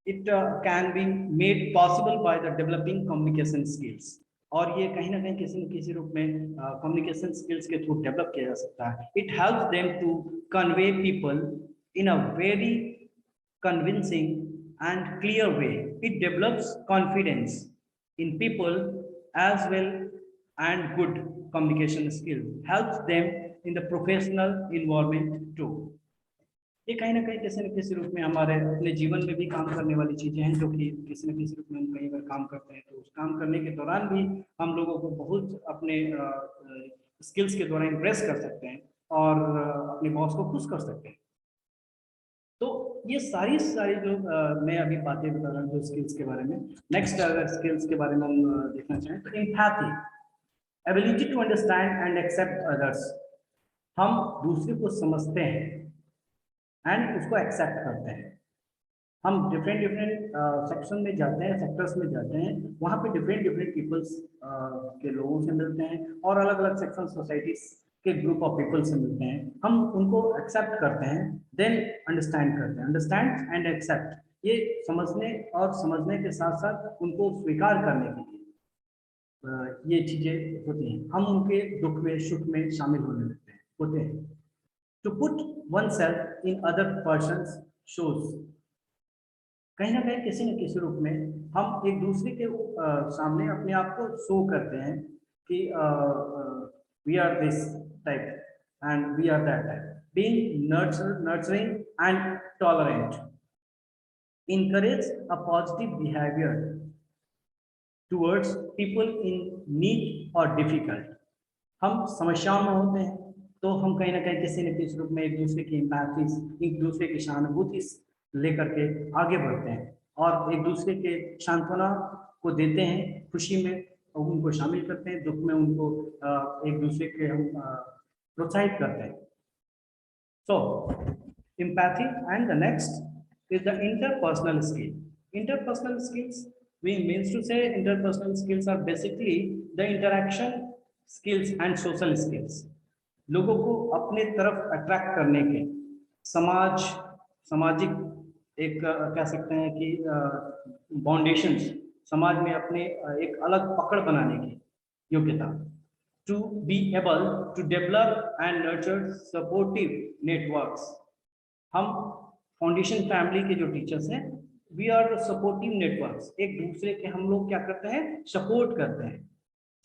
it can be made possible by the developing communication skills, और ये कहीं ना कहीं किसी न किसी रूप में communication skills के थ्रू डेवलप किया जा सकता है। It helps them to convey people in a very convincing and clear way. It develops confidence in people as well, and good communication skill helps them in the professional environment too. ये कहीं ना कहीं किसी न किसी रूप में हमारे अपने जीवन में भी काम करने वाली चीजें हैं, जो कि किसी न किसी रूप में हम कहीं पर काम करते हैं तो उस काम करने के दौरान भी हम लोगों को बहुत अपने स्किल्स के द्वारा इम्प्रेस कर सकते हैं और अपने बॉस को खुश कर सकते हैं। तो ये सारी जो मैं अभी बातें बता रहा हूँ जो स्किल्स के बारे में। नेक्स्ट अगर स्किल्स के बारे में हम देखना चाहें तो empathy, ability to understand and accept others. हम दूसरे को समझते हैं एंड उसको एक्सेप्ट करते हैं। हम डिफरेंट सेक्शन में जाते हैं, सेक्टर्स में जाते हैं, वहाँ पे डिफरेंट पीपल्स के लोगों से मिलते हैं और अलग अलग सेक्शन सोसाइटीज के ग्रुप ऑफ पीपल से मिलते हैं। हम उनको एक्सेप्ट करते हैं, देन अंडरस्टैंड करते हैं। अंडरस्टैंड एंड एक्सेप्ट, ये समझने और समझने के साथ साथ उनको स्वीकार करने के लिए। ये चीजें होती हैं, हम उनके दुख में सुख में शामिल होने लगते हैं, होते हैं। To put one self in other person shows, कहीं ना कहीं किसी न किसी रूप में हम एक दूसरे के सामने अपने आप को शो करते हैं कि we are this type and we are that type, being nurturing and tolerant, encourage a positive behavior towards people in need or difficult। हम समस्याओं में होते हैं तो हम कहीं ना कहीं किसी न किसी रूप में एक दूसरे की एम्पैथी, एक दूसरे की सहानुभूति लेकर के आगे बढ़ते हैं और एक दूसरे के सांत्वना को देते हैं, खुशी में उनको शामिल करते हैं, दुख में उनको एक दूसरे के हम प्रोत्साहित करते हैं। So, empathy, and the next is the interpersonal skill. Interpersonal skills, we means to say interpersonal skills are basically the interaction skills and social skills। लोगों को अपने तरफ अट्रैक्ट करने के, सामाजिक एक कह सकते हैं कि फाउंडेशंस, समाज में अपने एक अलग पकड़ बनाने की योग्यता। To be able to develop and nurture supportive networks। हम फाउंडेशन फैमिली के जो टीचर्स हैं, वी आर सपोर्टिव नेटवर्क्स, एक दूसरे के हम लोग क्या करते हैं, सपोर्ट करते हैं।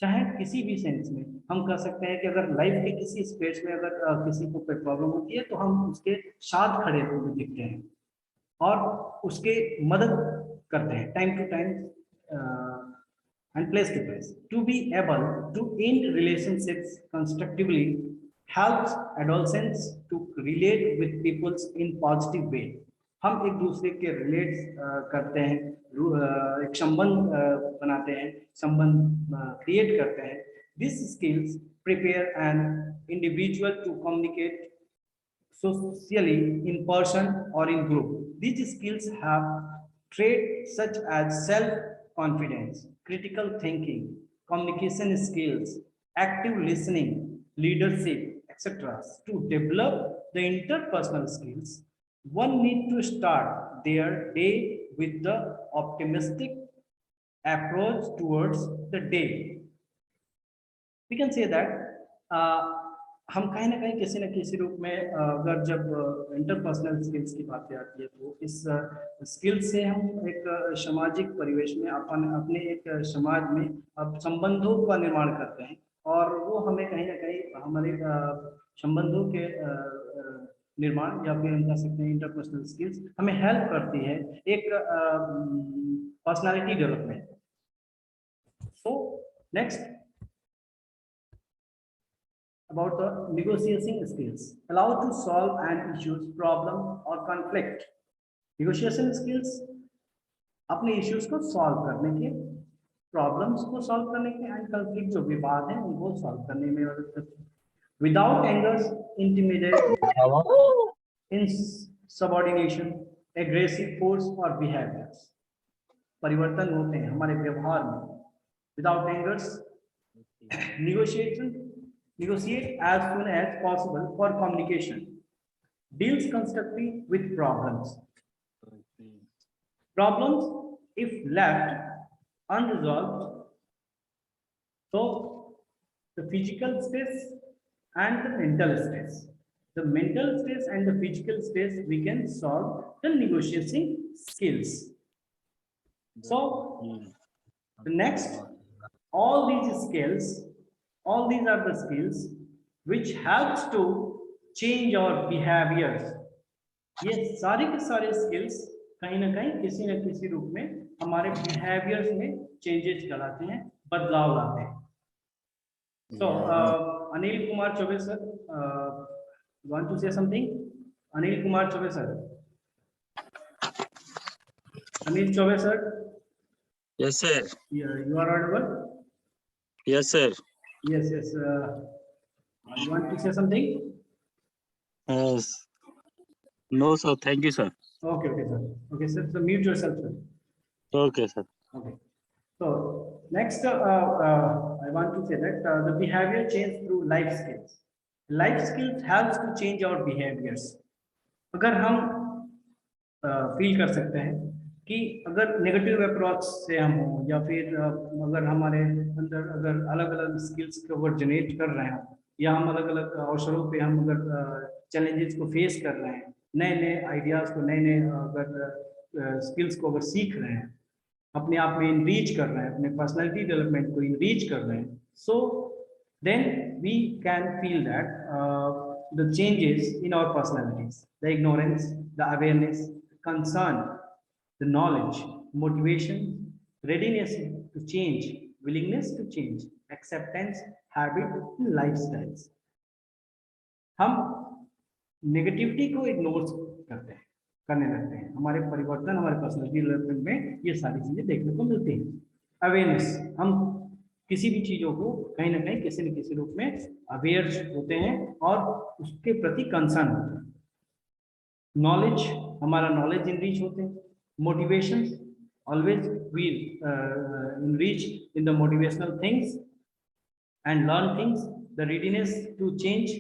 चाहे किसी भी सेंस में हम कह सकते हैं कि अगर लाइफ के किसी स्पेस में अगर किसी को कोई प्रॉब्लम होती है तो हम उसके साथ खड़े होकर दिखते हैं और उसके मदद करते हैं time to time and place to place। To be able to end relationships constructively helps adolescents to relate with people in positive way। हम एक दूसरे के रिलेट करते हैं, एक संबंध बनाते हैं, संबंध क्रिएट करते हैं। These skills prepare an individual to communicate socially in person or in group। These skills have traits such as self-confidence, critical thinking, communication skills, active listening, leadership, etc. To develop the interpersonal skills, one needs to start their day with the optimistic approach towards the day। We can say that हम कहीं ना कहीं किसी न किसी रूप में अगर जब इंटरपर्सनल स्किल्स की बात आती है तो इस स्किल से हम एक सामाजिक परिवेश में अपने एक समाज में अब संबंधों का निर्माण करते हैं और वो हमें कहीं ना कहीं हमारे संबंधों के निर्माण या फिर हम कह सकते हैं इंटरपर्सनल स्किल्स हमें हेल्प करती है एक personality development. So next about the negotiation skills, allow to solve an issues, problem or conflict। negotiation skills अपने issues को solve करने के, problems को solve करने के and conflict जो विवाद हैं उनको solve करने में मदद करते हैं। without anger, intimidation, insubordination, aggressive force or behaviors। परिवर्तन होते हैं हमारे व्यवहार में। without anger, negotiate as soon as possible for communication, deals constructively with problems, if left unresolved, so the physical stress and the mental stress, the mental stress and the physical stress we can solve the negotiating skills। So the next, all these skills, all these are the skills which helps to change our behaviors। ये सारे के सारे skills कहीं ना कहीं किसी न किसी रूप में हमारे behaviors में changes लाते हैं, बदलाव लाते हैं। So Anil Kumar Chobe sir, want to say something? Anil Kumar Chobe sir, Anil Chobe sir, Yes sir, you are audible? yes sir, Yes, you want to say something? yes, no sir, thank you sir, Okay, sir. Okay, sir. So mute yourself, sir. okay sir, Okay. So next, I want to say that the behavior change through life skills. Life skills helps to change our behaviors। अगर हम feel कर सकते हैं कि अगर negative approach से हम हो या फिर अगर हमारे अंदर अगर अलग अलग स्किल्स को अगर जनरेट कर रहे हैं या हम अलग अलग अवसरों पे हम अगर चैलेंजेस को फेस कर रहे हैं, नए नए आइडियाज को, नए नए अगर स्किल्स को अगर सीख रहे हैं, अपने आप में इनरीच कर रहे हैं, अपने पर्सनैलिटी डेवलपमेंट को इनरीच कर रहे हैं, so then we can feel that the changes in our personalities, the ignorance, the awareness, concern, the knowledge, motivation, readiness to change, willingness to change, acceptance, habit, and lifestyles. हम negativity को ignore करते हैं, करने लगते हैं, हमारे परिवर्तन, हमारे पर्सनैलिटी डेवलपमेंट में ये सारी चीजें देखने को मिलती हैं। अवेयरनेस, हम किसी भी चीजों को कहीं ना कहीं किसी न किसी रूप में अवेयर होते हैं और उसके प्रति कंसर्न होते हैं। नॉलेज, हमारा नॉलेज इनरीच होते हैं। Motivation, always we enrich in the motivational things and learn things. The readiness to change,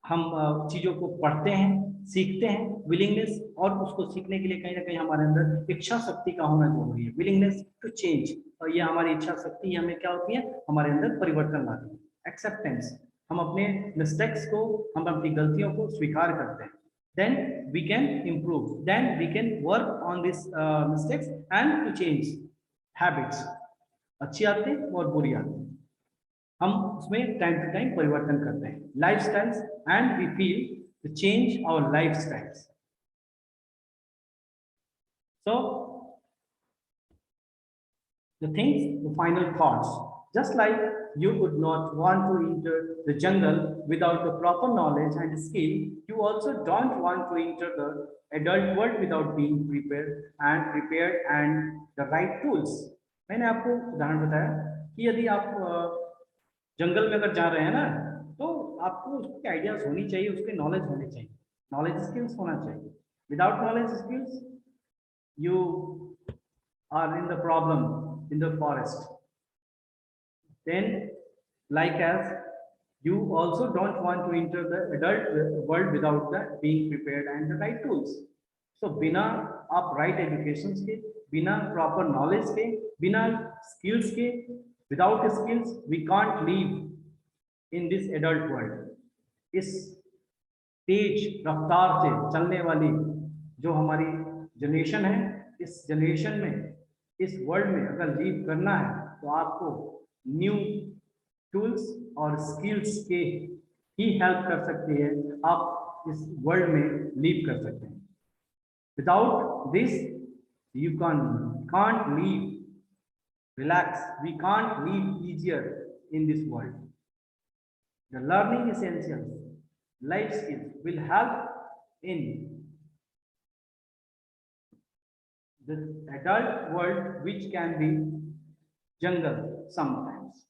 हम चीजों को पढ़ते हैं, सीखते हैं। विलिंगनेस, और उसको सीखने के लिए कहीं ना कहीं हमारे अंदर इच्छा शक्ति का होना जरूरी है। विलिंगनेस टू चेंज, और ये हमारी इच्छा शक्ति हमें क्या होती है, हमारे अंदर परिवर्तन लाती है। एक्सेप्टेंस, हम अपने मिस्टेक्स को, हम अपनी गलतियों को स्वीकार करते हैं। Then we can improve, then we can work on this mistakes and to change habits, अच्छी आदतें और बुरी आदतें, हम उसमें टाइम टू टाइम परिवर्तन करते हैं। Lifestyles, and we feel to change our lifestyles. So the things, the final thoughts, just like you would not want to enter the jungle without the proper knowledge and skill, you also don't want to enter the adult world without being prepared and the right tools. मैंने आपको उदाहरण बताया कि यदि आप जंगल में अगर जा रहे हैं ना, तो आपको उसके आइडियाज होनी चाहिए, उसके नॉलेज होने चाहिए, नॉलेज स्किल्स होना चाहिए। Without knowledge skills you are in the problem in the forest. Then like as you also don't want to enter the adult world without the being prepared and the right tools. So बिना आप right education के, बिना proper knowledge के, बिना skills के, without skills we can't live in this adult world. इस तेज रफ्तार से चलने वाली जो हमारी जनरेशन है, इस जनरेशन में, इस वर्ल्ड में अगर लीव करना है तो आपको न्यू टूल्स और स्किल्स के ही हेल्प कर सकती है, आप इस वर्ल्ड में लीव कर सकते हैं। Without this you can't live relax, we can't live easier in this world. The learning essentials, life skills will help in the adult world, which can be jungle sometimes.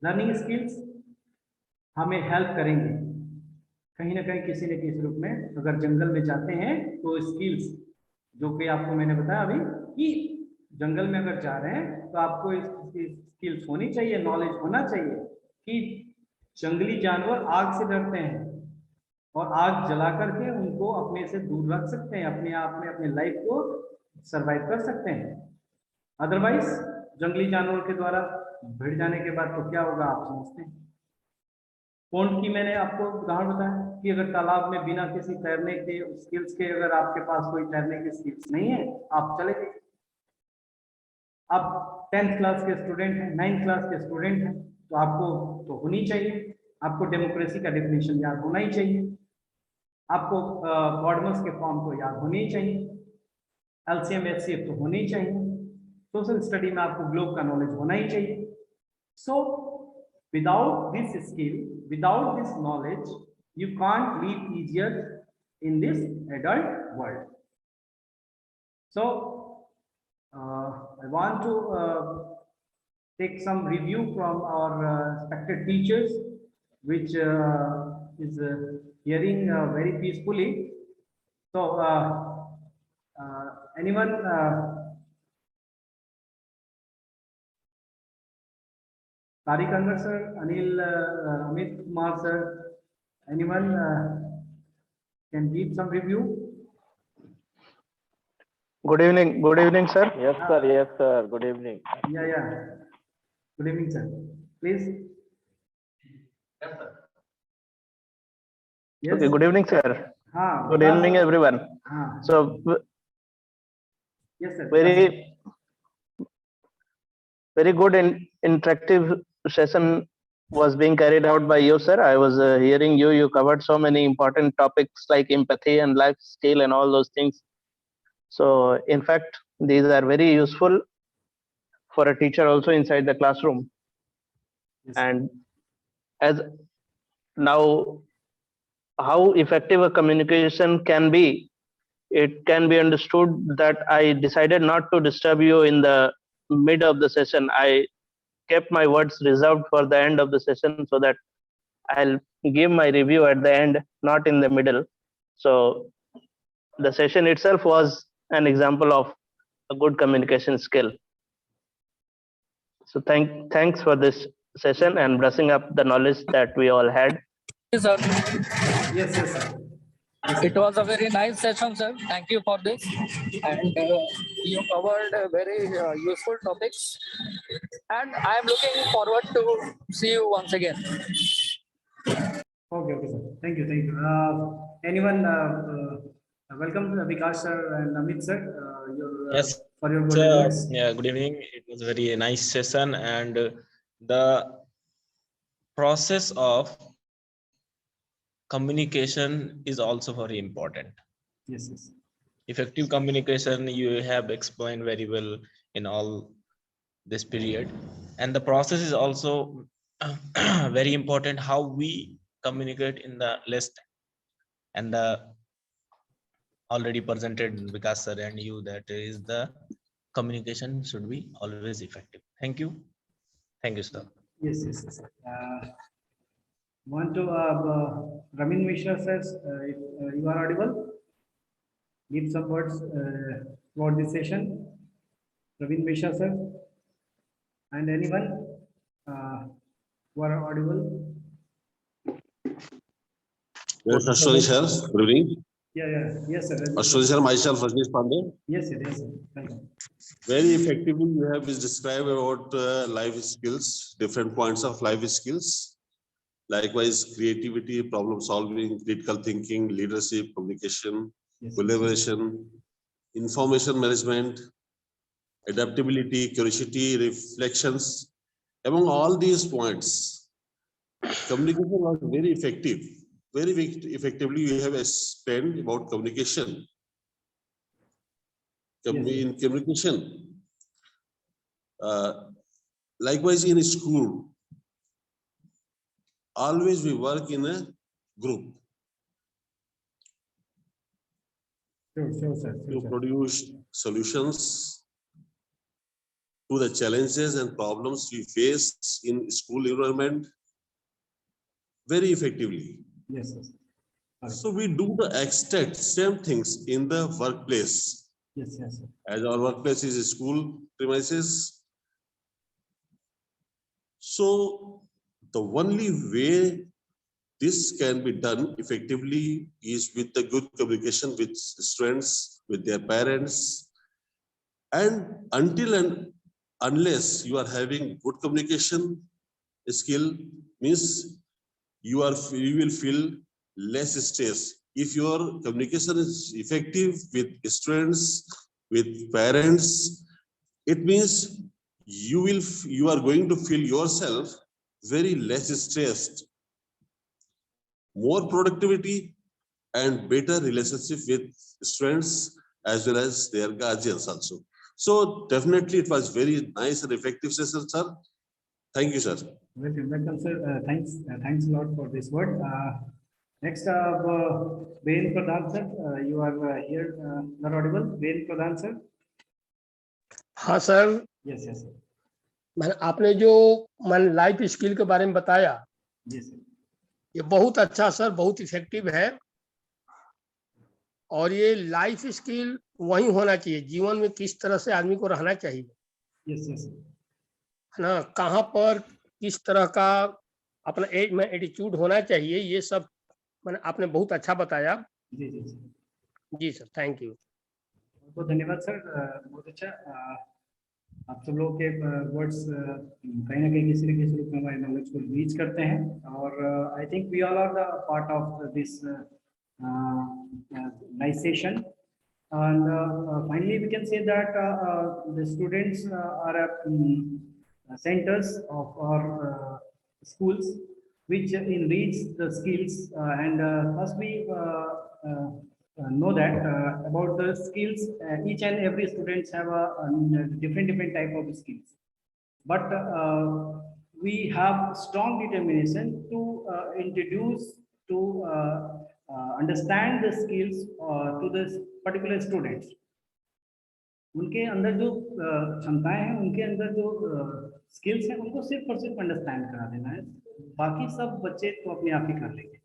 Learning skills हमें help करेंगे कहीं ना कहीं किसी न किसी रूप में। अगर जंगल में जाते हैं तो स्किल्स, जो कि आपको मैंने बताया अभी कि जंगल में अगर जा रहे हैं तो आपको स्किल्स होनी चाहिए, नॉलेज होना चाहिए कि जंगली जानवर आग से डरते हैं और आग जला करके उनको अपने से दूर रख सकते हैं, अपने आप में अपने लाइफ को सरवाइव कर सकते हैं। अदरवाइज जंगली जानवर के द्वारा भिड़ जाने के बाद तो क्या होगा आप समझते हैं। पॉन्ड की मैंने आपको उदाहरण बताया कि अगर तालाब में बिना किसी तैरने के स्किल्स के, अगर आपके पास कोई तैरने की स्किल्स नहीं है, आप चले गए। आप 10th क्लास के स्टूडेंट हैं, 9th क्लास के स्टूडेंट हैं, तो आपको तो होनी चाहिए, आपको डेमोक्रेसी का डेफिनेशन याद होना ही चाहिए, आपको कॉर्डनल्स के फॉर्म तो याद होने ही चाहिए, एलसीएम एचसीएफ तो होने ही चाहिए, सोशल स्टडी में आपको ग्लोब का नॉलेज होना ही चाहिए। So without this skill, without this knowledge, you can't live easier in this adult world. So I want to take some review from our respected teachers, which is hearing very peacefully. So, anyone? Tariq Anwar sir, Anil, Amit Kumar sir, anyone can give some review? Good evening, sir. Yes, sir. Yes, sir. Good evening. Yeah. Good evening, sir. Please. Yes. Okay, good evening, sir. Good Vikas. evening, everyone. So, yes, sir. very good and interactive session was being carried out by you, sir. I was hearing you. You covered so many important topics like empathy and life skill and all those things. So, in fact, these are very useful for a teacher also inside the classroom. Yes. And as now, how effective a communication can be, it can be understood that I decided not to disturb you in the mid of the session. I kept my words reserved for the end of the session so that I'll give my review at the end, not in the middle. So the session itself was an example of a good communication skill. So thanks for this session and brushing up the knowledge that we all had. Yes, sir. Yes, sir. It was a very nice session, sir. Thank you for this. And you covered very useful topics. And I am looking forward to see you once again. Okay, sir. Thank you. Anyone, welcome to Vikas sir and Amit sir. Yes, For your good sir. words. Yeah, good evening. It was a very nice session, and the process of communication is also very important. Yes. Effective communication, you have explained very well in all this period, and the process is also very important, how we communicate in the list, and the already presented Vikas sir and you, that is the communication should be always effective. Thank you, sir. Yes. Want to Ramin Mishra says, if you are audible, give some words about this session. Ramin Mishra sir, and anyone who are audible. Yes, Ashwani sir. Good evening. Yes, sir. Ashwani sir, myself, Rajneesh Pandey. Yes, sir. Welcome. Very effectively, you have described about life skills, different points of life skills. Likewise, creativity, problem solving, critical thinking, leadership, communication, Yes. collaboration, information management, adaptability, curiosity, reflections. Among all these points, communication was very effective. Very effectively, you have explained about communication. In communication, likewise in school, always we work in a group Sure, sir. to produce solutions to the challenges and problems we face in school environment very effectively. Yes. So we do the exact same things in the workplace. Yes, sir. As our workplace is school premises. So the only way this can be done effectively is with the good communication with students, with their parents. And until and unless you are having good communication skill, means you will feel less stress. If your communication is effective with students, with parents, it means you are going to feel yourself very less stressed, more productivity, and better relationship with students as well as their guardians also. So definitely it was very nice and effective session, sir. Thank you, sir. Welcome, sir. Thanks a lot for this word. Next, Vein Pradhan, sir. You are here, not audible. Vein Pradhan, sir. हाँ sir, Yes, sir. मैंने आपने जो life skill के बारे में बताया, Yes, sir. ये बहुत अच्छा सर, बहुत इफेक्टिव है। और ये लाइफ स्किल वही होना चाहिए, जीवन में किस तरह से आदमी को रहना चाहिए। Yes, sir. है ना, कहाँ पर किस तरह का अपना एटीट्यूड होना चाहिए, ये सब आपने बहुत अच्छा बताया। जी, जी सर, थैंक यू। बहुत धन्यवाद सर, बहुत अच्छा। आप सब लोगों के वर्ड्स कहीं ना कहीं किसी न किसी रूप में हमारे नॉलेज को रीच करते हैं, और I think we all are the part of this nice session. And finally, we can say that the students are centers of our schools, which enrich the skills. And first, we know that about the skills. Each and every students have a different type of skills, but we have strong determination to introduce to understand the skills to the particular students. उनके अंदर जो क्षमताएं हैं, उनके अंदर जो skills हैं, उनको सिर्फ और सिर्फ अंडरस्टैंड करा देना है, बाकी सब बच्चे तो अपने आप ही कर लेंगे.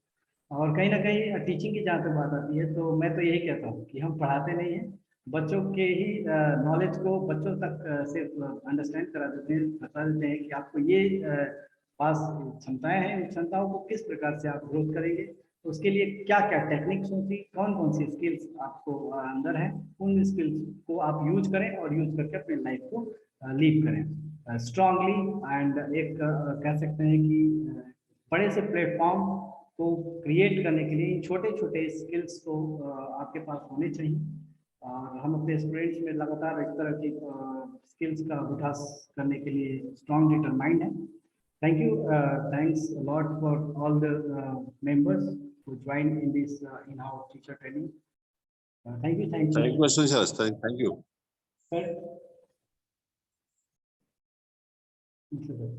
और कहीं ना कहीं टीचिंग की जहाँ तक बात आती है, तो मैं तो यही कहता हूँ कि हम पढ़ाते नहीं हैं, बच्चों के ही नॉलेज को बच्चों तक सिर्फ अंडरस्टैंड करा देते हैं, बता देते हैं कि आपको ये पास क्षमताएं हैं, उन क्षमताओं को किस प्रकार से आप ग्रोथ करेंगे, उसके लिए क्या क्या टेक्निक्स होती, कौन कौन सी स्किल्स आपको अंदर है, उन स्किल्स को आप यूज करें और यूज करके अपने लाइफ को लीड करें स्ट्रांगली. एंड एक कह सकते हैं कि बड़े से प्लेटफॉर्म को क्रिएट करने के लिए छोटे छोटे स्किल्स को आपके पास होने चाहिए, और हम अपने स्टूडेंट्स में लगातार इस तरह की स्किल्स का विकास करने के लिए स्ट्रांग डिटरमाइंड है. Thank you. Thanks a lot for all the members who joined in this in-house teacher training. Thank you. Thank you. Thank you, Ashish. Thank you. Sir.